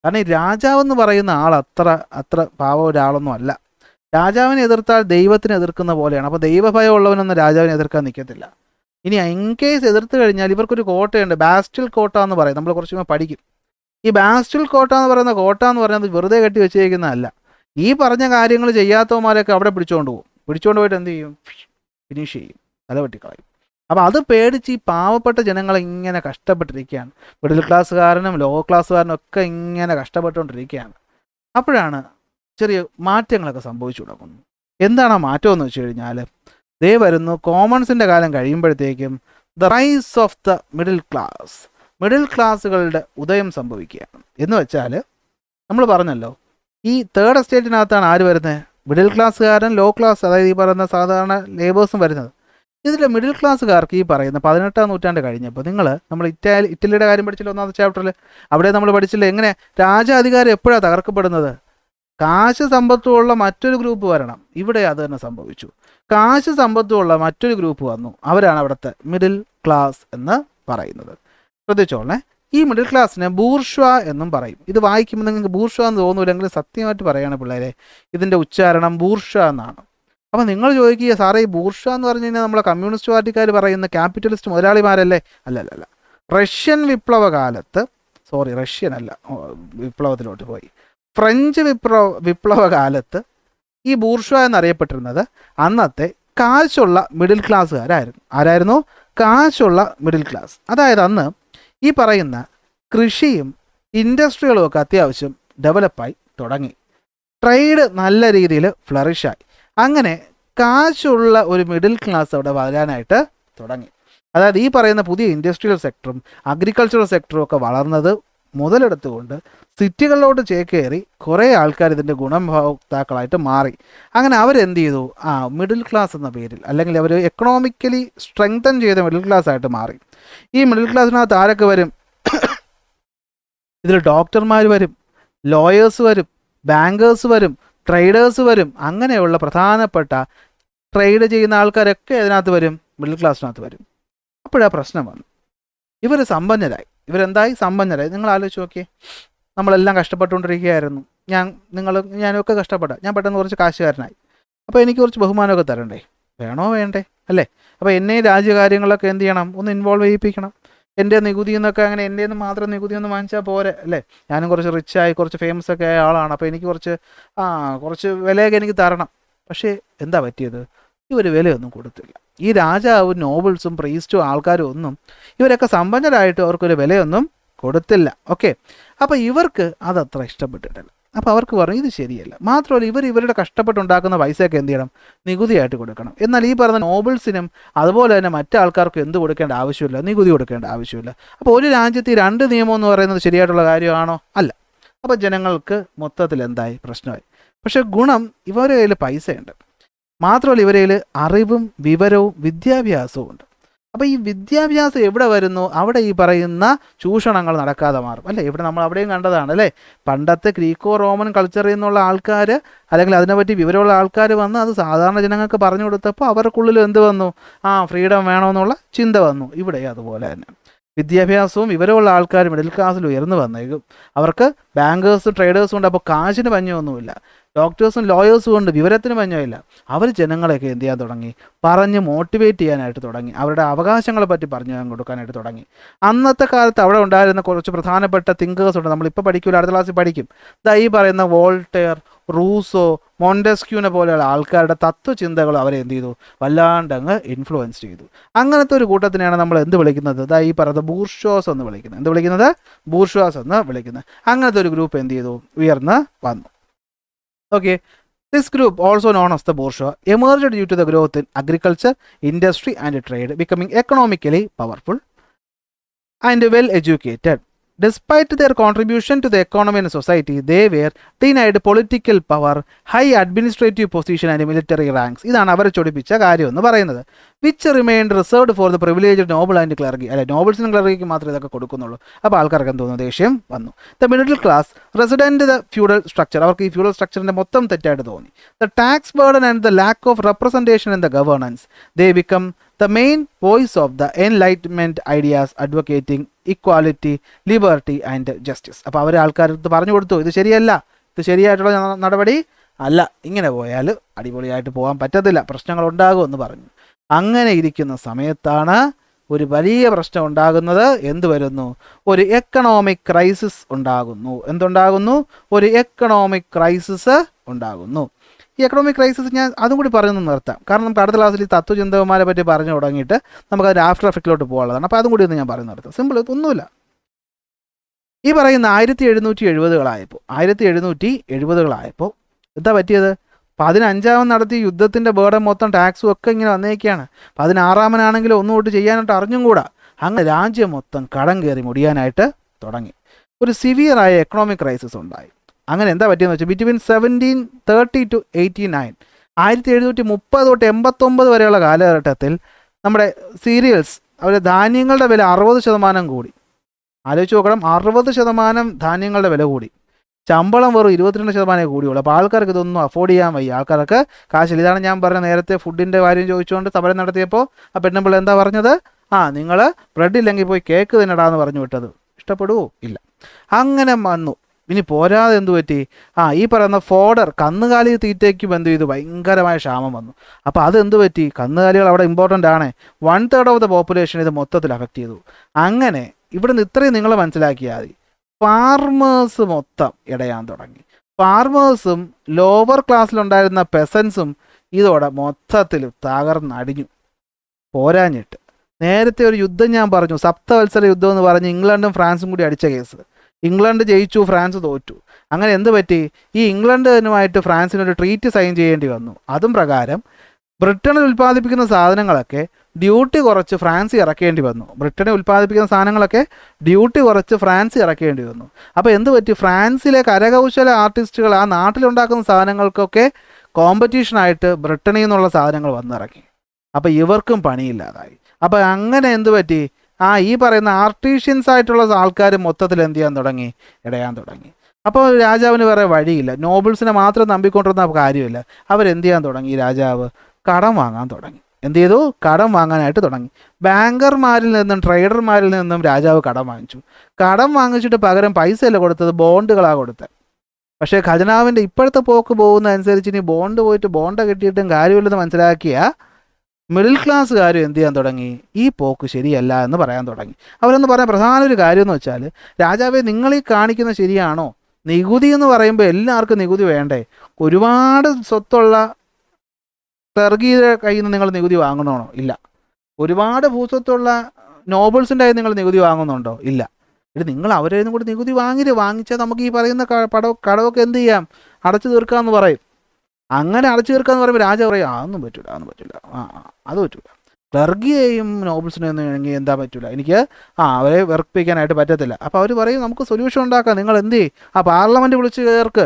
കാരണം ഈ രാജാവെന്ന് പറയുന്ന ആൾ അത്ര പാവം ഒരാളൊന്നും അല്ല. രാജാവിനെ എതിർത്താൽ ദൈവത്തിനെ എതിർക്കുന്ന പോലെയാണ്. അപ്പോൾ ദൈവഭയം ഉള്ളവനൊന്നും രാജാവിനെ എതിർക്കാൻ നിൽക്കത്തില്ല. ഇനി ഇൻ കേസ് എതിർത്ത് കഴിഞ്ഞാൽ ഇവർക്കൊരു കോട്ടയുണ്ട്, ബാസ്റ്റിൽ കോട്ട എന്ന് പറയും. നമ്മൾ കുറച്ചുകൂടെ പഠിക്കും. ഈ ബാസ്റ്റിൽ കോട്ട എന്ന് പറയുന്ന കോട്ട എന്ന് പറയുന്നത് വെറുതെ കെട്ടി വെച്ചേക്കുന്നതല്ല. ഈ പറഞ്ഞ കാര്യങ്ങൾ ചെയ്യാത്തവന്മാരൊക്കെ അവിടെ പിടിച്ചുകൊണ്ട് പോകും. പിടിച്ചുകൊണ്ട് പോയിട്ട് എന്ത് ചെയ്യും? ഫിനിഷ് ചെയ്യും, തല വെട്ടിക്കളയും. അപ്പോൾ അത് പേടിച്ച് ഈ പാവപ്പെട്ട ജനങ്ങൾ ഇങ്ങനെ കഷ്ടപ്പെട്ടിരിക്കുകയാണ്. മിഡിൽ ക്ലാസ്സുകാരനും ലോ ക്ലാസ്സുകാരനും ഒക്കെ ഇങ്ങനെ കഷ്ടപ്പെട്ടുകൊണ്ടിരിക്കുകയാണ്. അപ്പോഴാണ് ചെറിയ മാറ്റങ്ങളൊക്കെ സംഭവിച്ചു തുടങ്ങുന്നു. എന്താണ് ആ മാറ്റം എന്ന് വെച്ച് കഴിഞ്ഞാൽ, ദേ വരുന്നു കോമൺസിൻ്റെ കാലം കഴിയുമ്പോഴത്തേക്കും the rise of the middle class, middle ക്ലാസ്സുകളുടെ ഉദയം സംഭവിക്കുകയാണ്. എന്ന് വെച്ചാൽ നമ്മൾ പറഞ്ഞല്ലോ, ഈ തേർഡ് എസ്റ്റേറ്റിനകത്താണ് ആര് വരുന്നത്? മിഡിൽ ക്ലാസ്സുകാരൻ, ലോ ക്ലാസ്, അതായത് ഈ പറയുന്ന സാധാരണ ലേബേഴ്സും വരുന്നത്. ഇതിൽ മിഡിൽ ക്ലാസ്സുകാർക്ക് ഈ പറയുന്ന 18-ാം നൂറ്റാണ്ട് കഴിഞ്ഞപ്പോൾ നമ്മൾ ഇറ്റലിയുടെ കാര്യം പഠിച്ചില്ല 1ാമത്തെ ചാപ്റ്ററിൽ. അവിടെ നമ്മൾ പഠിച്ചില്ല എങ്ങനെ രാജാധികാരം എപ്പോഴാണ് തകർക്കപ്പെടുന്നത്? കാശ് സമ്പത്തുമുള്ള മറ്റൊരു ഗ്രൂപ്പ് വരണം. ഇവിടെ അത് തന്നെ സംഭവിച്ചു. കാശ് സമ്പത്തുമുള്ള മറ്റൊരു ഗ്രൂപ്പ് വന്നു. അവരാണ് അവിടുത്തെ മിഡിൽ ക്ലാസ് എന്ന് പറയുന്നത്. ശ്രദ്ധിച്ചോളേ, ഈ മിഡിൽ ക്ലാസ്സിനെ ബൂർഷ്വാ എന്നും പറയും. ഇത് വായിക്കുമ്പോൾ നിങ്ങൾക്ക് ബൂർഷ്വാ എന്ന് തോന്നൂലെങ്കിൽ സത്യമായിട്ട് പറയുകയാണ് പിള്ളേരെ, ഇതിൻ്റെ ഉച്ചാരണം ബൂർഷ്വാ എന്നാണ്. അപ്പോൾ നിങ്ങൾ ചോദിക്കുക, സാറേ ഈ ബൂർഷ്വാ എന്ന് പറഞ്ഞു കഴിഞ്ഞാൽ നമ്മളെ കമ്മ്യൂണിസ്റ്റ് പാർട്ടിക്കാർ പറയുന്ന ക്യാപിറ്റലിസ്റ്റ് മുതലാളിമാരല്ലേ? അല്ലല്ല. റഷ്യൻ വിപ്ലവകാലത്ത്, റഷ്യൻ അല്ല, വിപ്ലവത്തിലോട്ട് പോയി, ഫ്രഞ്ച് വിപ്ലവകാലത്ത് ഈ ബൂർഷ്വാ എന്നറിയപ്പെട്ടിരുന്നത് അന്നത്തെ കാശുള്ള മിഡിൽ ക്ലാസ്സുകാരായിരുന്നു. ആരായിരുന്നു? കാശുള്ള മിഡിൽ ക്ലാസ്. അതായത് അന്ന് ഈ പറയുന്ന കൃഷിയും ഇൻഡസ്ട്രികളും ഒക്കെ അത്യാവശ്യം ഡെവലപ്പായി തുടങ്ങി. ട്രേഡ് നല്ല രീതിയിൽ ഫ്ലറിഷായി. അങ്ങനെ കാശുള്ള ഒരു മിഡിൽ ക്ലാസ് അവിടെ വരാനായിട്ട് തുടങ്ങി. അതായത് ഈ പറയുന്ന പുതിയ ഇൻഡസ്ട്രിയൽ സെക്ടറും അഗ്രികൾച്ചറൽ സെക്ടറും ഒക്കെ വളർന്നത് മുതലെടുത്തുകൊണ്ട് സിറ്റികളിലോട്ട് ചേക്കേറി കുറേ ആൾക്കാർ ഇതിൻ്റെ ഗുണഭോക്താക്കളായിട്ട് മാറി. അങ്ങനെ അവരെന്ത് ചെയ്തു? മിഡിൽ ക്ലാസ് എന്ന പേരിൽ, അല്ലെങ്കിൽ അവർ എക്കണോമിക്കലി സ്ട്രെങ്തൻ ചെയ്ത മിഡിൽ ക്ലാസ് ആയിട്ട് മാറി. ഈ മിഡിൽ ക്ലാസ്സിനകത്ത് ആരൊക്കെ വരും? ഇതിൽ ഡോക്ടർമാർ വരും, ലോയേഴ്സ് വരും, ബാങ്കേഴ്സ് വരും, ട്രേഡേഴ്സ് വരും. അങ്ങനെയുള്ള പ്രധാനപ്പെട്ട ട്രേഡ് ചെയ്യുന്ന ആൾക്കാരൊക്കെ ഇതിനകത്ത് വരും, മിഡിൽ ക്ലാസ്സിനകത്ത് വരും. അപ്പോഴാ പ്രശ്നം വന്നു. ഇവർ സമ്പന്നരായി. ഇവരെന്തായി? സമ്പന്നരായി. നിങ്ങൾ ആലോചിച്ച് നോക്കിയേ, നമ്മളെല്ലാം കഷ്ടപ്പെട്ടുകൊണ്ടിരിക്കുകയായിരുന്നു. ഞാനൊക്കെ കഷ്ടപ്പെട്ട, ഞാൻ പെട്ടെന്ന് കുറച്ച് കാശുകാരനായി. അപ്പോൾ എനിക്ക് കുറച്ച് ബഹുമാനമൊക്കെ തരണ്ടേ? വേണോ വേണ്ടേ? അല്ലേ? അപ്പോൾ എന്നെ രാജ്യകാര്യങ്ങളൊക്കെ എന്ത് ചെയ്യണം? ഒന്ന് ഇൻവോൾവ് ചെയ്യിപ്പിക്കണം. എൻ്റെ നികുതി എന്നൊക്കെ അങ്ങനെ എൻ്റെ നിന്ന് മാത്രം നികുതി ഒന്ന് വാങ്ങിച്ചാൽ പോരെ, അല്ലേ? ഞാനും കുറച്ച് റിച്ചായി, കുറച്ച് ഫേമസ് ഒക്കെ ആയ ആളാണ്. അപ്പോൾ എനിക്ക് കുറച്ച് വിലയൊക്കെ എനിക്ക് തരണം. പക്ഷേ എന്താ പറ്റിയത്? ഇവർ വിലയൊന്നും കൊടുത്തില്ല. ഈ രാജാവും നോബിൾസും പ്രീസ്റ്റും ആൾക്കാരും ഒന്നും, ഇവരൊക്കെ സമ്പന്നരായിട്ട് അവർക്കൊരു വിലയൊന്നും കൊടുത്തില്ല. ഓക്കെ, അപ്പോൾ ഇവർക്ക് അതത്ര ഇഷ്ടപ്പെട്ടിട്ടില്ല. അപ്പോൾ അവർക്ക് പറഞ്ഞു ഇത് ശരിയല്ല. മാത്രമല്ല ഇവരുടെ കഷ്ടപ്പെട്ടുണ്ടാക്കുന്ന പൈസയൊക്കെ എന്ത് ചെയ്യണം? നികുതിയായിട്ട് കൊടുക്കണം. എന്നാൽ ഈ പറഞ്ഞ നോബിൾസിനും അതുപോലെ തന്നെ മറ്റാൾക്കാർക്കും എന്ത് കൊടുക്കേണ്ട ആവശ്യമില്ല? നികുതി കൊടുക്കേണ്ട ആവശ്യമില്ല. അപ്പോൾ ഒരു രാജ്യത്ത് ഈ 2 നിയമം എന്ന് പറയുന്നത് ശരിയായിട്ടുള്ള കാര്യമാണോ? അല്ല. അപ്പോൾ ജനങ്ങൾക്ക് മൊത്തത്തിൽ എന്തായി? പ്രശ്നമായി. പക്ഷേ ഗുണം, ഇവരുടെ കയ്യിൽ പൈസയുണ്ട്. മാത്രമല്ല ഇവരുടെ കയ്യിൽ അറിവും വിവരവും വിദ്യാഭ്യാസവും ഉണ്ട്. അപ്പോൾ ഈ വിദ്യാഭ്യാസം എവിടെ വരുന്നു? അവിടെ ഈ പറയുന്ന ചൂഷണങ്ങൾ നടക്കാതെ മാറും, അല്ലേ? ഇവിടെ നമ്മൾ അവിടെയും കണ്ടതാണ്, അല്ലേ? പണ്ടത്തെ ഗ്രീക്കോ റോമൻ കൾച്ചറിൽ നിന്നുള്ള ആൾക്കാർ, അല്ലെങ്കിൽ അതിനെപ്പറ്റി വിവരമുള്ള ആൾക്കാർ വന്ന് അത് സാധാരണ ജനങ്ങൾക്ക് പറഞ്ഞു കൊടുത്തപ്പോൾ അവർക്കുള്ളിൽ എന്ത് വന്നു? ഫ്രീഡം വേണമെന്നുള്ള ചിന്ത വന്നു. ഇവിടെ അതുപോലെ തന്നെ വിദ്യാഭ്യാസവും വിവരമുള്ള ആൾക്കാർ മിഡിൽ ക്ലാസ്സിൽ ഉയർന്നു വന്നേക്കും. അവർക്ക് ബാങ്കേഴ്സും ട്രേഡേഴ്സും ഉണ്ട്. അപ്പോൾ കാശിന് പഞ്ഞൊന്നുമില്ല. ഡോക്ടേഴ്സും ലോയേഴ്സും കൊണ്ട് വിവരത്തിന് പഞ്ഞമില്ല. അവർ ജനങ്ങളെയൊക്കെ എന്ത് ചെയ്യാൻ തുടങ്ങി? പറഞ്ഞ് മോട്ടിവേറ്റ് ചെയ്യാനായിട്ട് തുടങ്ങി. അവരുടെ അവകാശങ്ങളെ പറ്റി പറഞ്ഞു കൊടുക്കാനായിട്ട് തുടങ്ങി. അന്നത്തെ കാലത്ത് അവിടെ ഉണ്ടായിരുന്ന കുറച്ച് പ്രധാനപ്പെട്ട തിങ്കേഴ്സ് ഉണ്ട്. നമ്മളിപ്പോൾ പഠിക്കില്ല, അടുത്ത ക്ലാസ്സിൽ പഠിക്കും. ഈ പറയുന്ന വോൾട്ടയർ, റൂസോ, മോണ്ടെസ്ക്യൂനെ പോലെയുള്ള ആൾക്കാരുടെ തത്വചിന്തകൾ അവരെ എന്ത് ചെയ്തു? വല്ലാണ്ട് അങ്ങ് ഇൻഫ്ലുവൻസ് ചെയ്തു. അങ്ങനത്തെ ഒരു കൂട്ടത്തിനെയാണ് നമ്മൾ എന്ത് വിളിക്കുന്നത്? ഈ പറയുന്നത് ബൂർഷ്വാസ് എന്ന് വിളിക്കുന്നത്. എന്ത് വിളിക്കുന്നത്? ബൂർഷ്വാസ് എന്ന് വിളിക്കുന്നത്. അങ്ങനത്തെ ഒരു ഗ്രൂപ്പ് എന്ത് ചെയ്തു? ഉയർന്ന് വന്നു. Okay, this group, also known as the bourgeois, emerged due to the growth in agriculture, industry and trade, becoming economically powerful and well educated. Despite their contribution to the economy and society, they were denied political power, high administrative position and military ranks. ഇതാണ് അവരെ ചൊടിപ്പിച്ച കാര്യം എന്ന് പറയുന്നത്. Which remained reserved for the privilege Noble and clergy. അല്ലെ, നോബിൾസിനും ക്ലർക്കിക്ക് മാത്രമേ ഇതൊക്കെ കൊടുക്കുന്നുള്ളൂ. അപ്പോൾ ആൾക്കാർക്ക് എന്ത് തോന്നുന്നു? ദേഷ്യം വന്നു. The middle class resident the feudal structure. അവർക്ക് ഈ ഫ്യൂഡൽ സ്ട്രക്ചറിൻ്റെ മൊത്തം തെറ്റായിട്ട് തോന്നി. The tax burden and the lack of representation in the governance. They become the main voice of the enlightenment ideas advocating equality, liberty and justice. അപ്പോൾ അവർ ആൾക്കാർക്ക് പറഞ്ഞു കൊടുത്തു, ഇത് ശരിയല്ല, ഇത് ശരിയായിട്ടുള്ള നടപടി അല്ല, ഇങ്ങനെ പോയാൽ അടിപൊളിയായിട്ട് പോകാൻ പറ്റത്തില്ല, പ്രശ്നങ്ങൾ ഉണ്ടാകുമെന്ന് പറഞ്ഞു. അങ്ങനെ ഇരിക്കുന്ന സമയത്താണ് ഒരു വലിയ പ്രശ്നം ഉണ്ടാകുന്നത്. എന്ത് വരുന്നു? ഒരു എക്കണോമിക് ക്രൈസിസ് ഉണ്ടാകുന്നു. എന്തുണ്ടാകുന്നു? ഒരു എക്കണോമിക് ക്രൈസിസ് ഉണ്ടാകുന്നു. ഈ എക്കണോമിക് ക്രൈസിസ് ഞാൻ അതും കൂടി പറഞ്ഞു നിർത്താം, കാരണം നമുക്ക് അടുത്ത ക്ലാസ്സിൽ ഈ തത്വചിന്തകന്മാരെ പറ്റി പറഞ്ഞു തുടങ്ങിയിട്ട് നമുക്കത് ആഫ്റ്റർ എഫക്റ്റിലോട്ട് പോകാനുള്ളതാണ്. അപ്പോൾ അതും കൂടി ഒന്ന് ഞാൻ പറഞ്ഞു നിർത്താം. സിമ്പിൾ, ഒന്നുമില്ല. ഈ പറയുന്ന 1770 എന്താ പറ്റിയത്? 15 നടത്തിയ യുദ്ധത്തിൻ്റെ ബേർഡൻ മൊത്തം ടാക്സും ഒക്കെ ഇങ്ങനെ വന്നേക്കുകയാണ്. 16 ഒന്നും ചെയ്യാനായിട്ട് അറിഞ്ഞും കൂടാ. അങ്ങനെ രാജ്യം മൊത്തം കടം കയറി മുടിയാനായിട്ട് തുടങ്ങി. ഒരു സിവിയറായ എക്കണോമിക് ക്രൈസിസ് ഉണ്ടായി. അങ്ങനെ എന്താ പറ്റിയെന്ന് വെച്ചാൽ ബിറ്റ്വീൻ 1730 to 89, 1730 തൊട്ട് 89 വരെയുള്ള കാലഘട്ടത്തിൽ നമ്മുടെ സീരിയൽസ്, അവരുടെ ധാന്യങ്ങളുടെ വില 60% കൂടി. ആലോചിച്ച് നോക്കണം, 60% ധാന്യങ്ങളുടെ വില കൂടി. ശമ്പളം വെറും 22% കൂടിയുള്ളൂ. അപ്പോൾ ആൾക്കാർക്ക് ഇതൊന്നും അഫോർഡ് ചെയ്യാൻ വയ്യ. ആൾക്കാർക്ക് കാശില്ല. ഇതാണ് ഞാൻ പറഞ്ഞ നേരത്തെ ഫുഡിൻ്റെ കാര്യം ചോദിച്ചുകൊണ്ട് സമരം നടത്തിയപ്പോൾ ആ പെണ്ണുമ്പിള്ള എന്താ പറഞ്ഞത്? നിങ്ങൾ ബ്രെഡ് ഇല്ലെങ്കിൽ പോയി കേക്ക് തിന്നടാന്ന് പറഞ്ഞു വിട്ടത്. ഇഷ്ടപ്പെടുവോ? ഇല്ല. അങ്ങനെ വന്നു. ഇനി പോരാതെ എന്തു പറ്റി? ഈ പറയുന്ന ഫോഡർ, കന്നുകാലി തീറ്റയ്ക്കും എന്ത് ചെയ്തു? ഭയങ്കരമായ ക്ഷാമം വന്നു. അപ്പോൾ അതെന്ത് പറ്റി? കന്നുകാലികൾ അവിടെ ഇമ്പോർട്ടൻ്റ് ആണ്. 1/3 ഓഫ് ദ പോപ്പുലേഷൻ ഇത് മൊത്തത്തിൽ അഫക്റ്റ് ചെയ്തു. അങ്ങനെ ഇവിടുന്ന് ഇത്രയും നിങ്ങൾ മനസ്സിലാക്കിയാൽ മതി. ഫാർമേഴ്സ് മൊത്തം ഇടയാൻ തുടങ്ങി. ഫാർമേഴ്സും ലോവർ ക്ലാസ്സിലുണ്ടായിരുന്ന പെസൻസും ഇതോടെ മൊത്തത്തിൽ തകർന്നടിഞ്ഞു. പോരാഞ്ഞിട്ട് നേരത്തെ ഒരു യുദ്ധം ഞാൻ പറഞ്ഞു, സപ്തവത്സര യുദ്ധം എന്ന് പറഞ്ഞ് ഇംഗ്ലണ്ടും ഫ്രാൻസും കൂടി അടിച്ച കേസ്. ഇംഗ്ലണ്ട് ജയിച്ചു, ഫ്രാൻസ് തോറ്റു. അങ്ങനെ എന്ത് പറ്റി? ഈ ഇംഗ്ലണ്ടിനുമായിട്ട് ഫ്രാൻസിനൊരു ട്രീറ്റ് സൈൻ ചെയ്യേണ്ടി വന്നു. അതും പ്രകാരം ബ്രിട്ടനിൽ ഉൽപ്പാദിപ്പിക്കുന്ന സാധനങ്ങളൊക്കെ ഡ്യൂട്ടി കുറച്ച് ഫ്രാൻസ് ഇറക്കേണ്ടി വന്നു. ബ്രിട്ടനിൽ ഉൽപ്പാദിപ്പിക്കുന്ന സാധനങ്ങളൊക്കെ ഡ്യൂട്ടി കുറച്ച് ഫ്രാൻസ് ഇറക്കേണ്ടി വന്നു. അപ്പോൾ എന്ത് പറ്റി? ഫ്രാൻസിലെ കരകൗശല ആർട്ടിസ്റ്റുകൾ ആ നാട്ടിലുണ്ടാക്കുന്ന സാധനങ്ങൾക്കൊക്കെ കോമ്പറ്റീഷനായിട്ട് ബ്രിട്ടനിൽ നിന്നുള്ള സാധനങ്ങൾ വന്നിറങ്ങി. അപ്പോൾ ഇവർക്കും പണിയില്ലാതായി. അപ്പോൾ അങ്ങനെ എന്ത് പറ്റി? ഈ പറയുന്ന ആർട്ടീഷ്യൻസ് ആയിട്ടുള്ള ആൾക്കാർ മൊത്തത്തിൽ എന്ത് ചെയ്യാൻ തുടങ്ങി? ഇടയാൻ തുടങ്ങി. അപ്പോൾ രാജാവിന് വേറെ വഴിയില്ല. നോബിൾസിനെ മാത്രം നമ്പിക്കൊണ്ടിരുന്ന കാര്യമില്ല. അവരെന്ത് ചെയ്യാൻ തുടങ്ങി? രാജാവ് കടം വാങ്ങാൻ തുടങ്ങി. എന്ത് ചെയ്തു? കടം വാങ്ങാനായിട്ട് തുടങ്ങി. ബാങ്കർമാരിൽ നിന്നും ട്രേഡർമാരിൽ നിന്നും രാജാവ് കടം വാങ്ങിച്ചു. കടം വാങ്ങിച്ചിട്ട് പകരം പൈസയല്ല കൊടുത്തത്, ബോണ്ടുകളാണ് കൊടുത്തത്. പക്ഷേ ഖജനാവിൻ്റെ ഇപ്പോഴത്തെ പോക്ക് പോകുന്ന അനുസരിച്ച് ഇനി ബോണ്ട് പോയിട്ട് ബോണ്ട് കിട്ടിയിട്ടും കാര്യമില്ലെന്ന് മനസ്സിലാക്കിയ മിഡിൽ ക്ലാസ്സുകാരും എന്ത് ചെയ്യാൻ തുടങ്ങി? ഈ പോക്ക് ശരിയല്ല എന്ന് പറയാൻ തുടങ്ങി. അവരെന്ന് പറയാൻ പ്രധാന ഒരു കാര്യം എന്ന് വെച്ചാൽ, രാജാവെ നിങ്ങൾ ഈ കാണിക്കുന്ന ശരിയാണോ? നികുതി എന്ന് പറയുമ്പോൾ എല്ലാവർക്കും നികുതി വേണ്ടേ? ഒരുപാട് സ്വത്തുള്ള ക്ലർക്കിയുടെ കയ്യിൽ നിന്ന് നിങ്ങൾ നികുതി വാങ്ങണോണോ? ഇല്ല. ഒരുപാട് ഭൂസ്വത്തുള്ള നോബിൾസിൻ്റെ കയ്യിൽ നിങ്ങൾ നികുതി വാങ്ങുന്നുണ്ടോ? ഇല്ല. നിങ്ങൾ അവരെ നിന്നും കൂടി നികുതി വാങ്ങിച്ചാൽ നമുക്ക് ഈ പറയുന്ന കടമൊക്കെ എന്ത് ചെയ്യാം? അടച്ചു തീർക്കാമെന്ന് പറയും. അങ്ങനെ അടച്ചു തീർക്കാന്ന് പറയുമ്പോൾ രാജാവ് പറയും, അതൊന്നും പറ്റില്ല. അത് പറ്റില്ല. ക്ലർക്കിയെയും നോബിൾസിനെയും ഒന്നും എന്താ പറ്റില്ല, എനിക്ക് അവരെ വെറുപ്പിക്കാനായിട്ട് പറ്റത്തില്ല. അപ്പോൾ അവർ പറയും, നമുക്ക് സൊല്യൂഷൻ ഉണ്ടാക്കാം, നിങ്ങൾ എന്ത് ചെയ്യും? പാർലമെൻറ്റ് വിളിച്ച് ചേർക്ക്.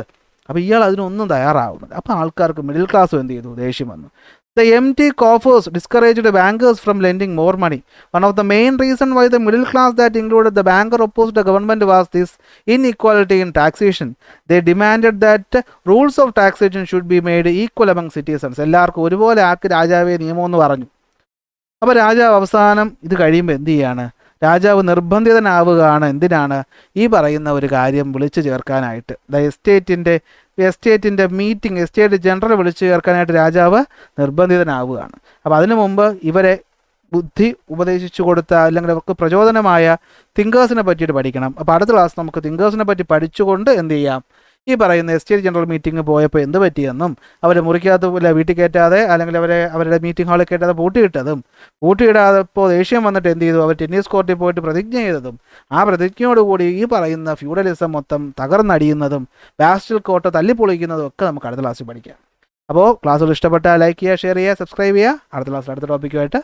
അപ്പോൾ ഇയാൾ അതിനൊന്നും തയ്യാറാവുന്നത്. അപ്പോൾ ആൾക്കാർക്ക് മിഡിൽ ക്ലാസ്സും എന്ത് ചെയ്തു? ദേഷ്യം വന്നു. The empty coffers discouraged bankers from lending more money. One of the main reasons why the middle class that included the banker opposed the government was this inequality in taxation. They demanded that rules of taxation should be made equal among citizens. എല്ലാവർക്കും ഒരുപോലെ ആക്കി രാജാവേ നിയമമെന്ന് പറഞ്ഞു. അപ്പോൾ രാജാവ് അവസാനം ഇത് കഴിയുമ്പോൾ എന്ത് ചെയ്യാണ്? രാജാവ് നിർബന്ധിതനാവുകയാണ്. എന്തിനാണ്? ഈ പറയുന്ന ഒരു കാര്യം വിളിച്ചു ചേർക്കാനായിട്ട്. എസ്റ്റേറ്റിൻ്റെ മീറ്റിംഗ്, എസ്റ്റേറ്റ് ജനറൽ വിളിച്ചു ചേർക്കാനായിട്ട് രാജാവ് നിർബന്ധിതനാവുകയാണ്. അപ്പോൾ അതിനു മുമ്പ് ഇവരെ ബുദ്ധി ഉപദേശിച്ചു കൊടുത്ത, അല്ലെങ്കിൽ അവർക്ക് പ്രചോദനമായ തിങ്കേഴ്സിനെ പറ്റിയിട്ട് പഠിക്കണം. അപ്പോൾ അടുത്ത ക്ലാസ് നമുക്ക് തിങ്കേഴ്സിനെ പറ്റി പഠിച്ചുകൊണ്ട് എന്ത് ചെയ്യാം? ഈ പറയുന്ന എസ്റ്റേറ്റ് ജനറൽ മീറ്റിംഗ് പോയപ്പോൾ എന്ത് പറ്റിയെന്നും, അവരെ മുറിക്കകത്ത് വീട്ടിൽ കയറ്റാതെ, അല്ലെങ്കിൽ അവരുടെ മീറ്റിംഗ് ഹാളിൽ കയറ്റാതെ പൂട്ടിയിടാതപ്പോൾ ദേഷ്യം വന്നിട്ട് എന്ത് ചെയ്തു? അവർ ടെന്നീസ് കോർട്ടിൽ പോയിട്ട് പ്രതിജ്ഞ ചെയ്തതും, ആ പ്രതിജ്ഞയോടുകൂടി ഈ പറയുന്ന ഫ്യൂഡലിസം മൊത്തം തകർന്നടിയുന്നതും ബാസ്റ്റൽ കോട്ട തല്ലിപ്പൊളിക്കുന്നതും ഒക്കെ നമുക്ക് അടുത്ത ക്ലാസ്സിൽ പഠിക്കാം. അപ്പോൾ ക്ലാസ്സുകൾ ഇഷ്ടപ്പെട്ടാൽ ലൈക്ക് ചെയ്യുക, ഷെയർ ചെയ്യുക, സബ്സ്ക്രൈബ് ചെയ്യുക. അടുത്ത ക്ലാസ്സിൽ അടുത്ത ടോപ്പിക്കുമായിട്ട്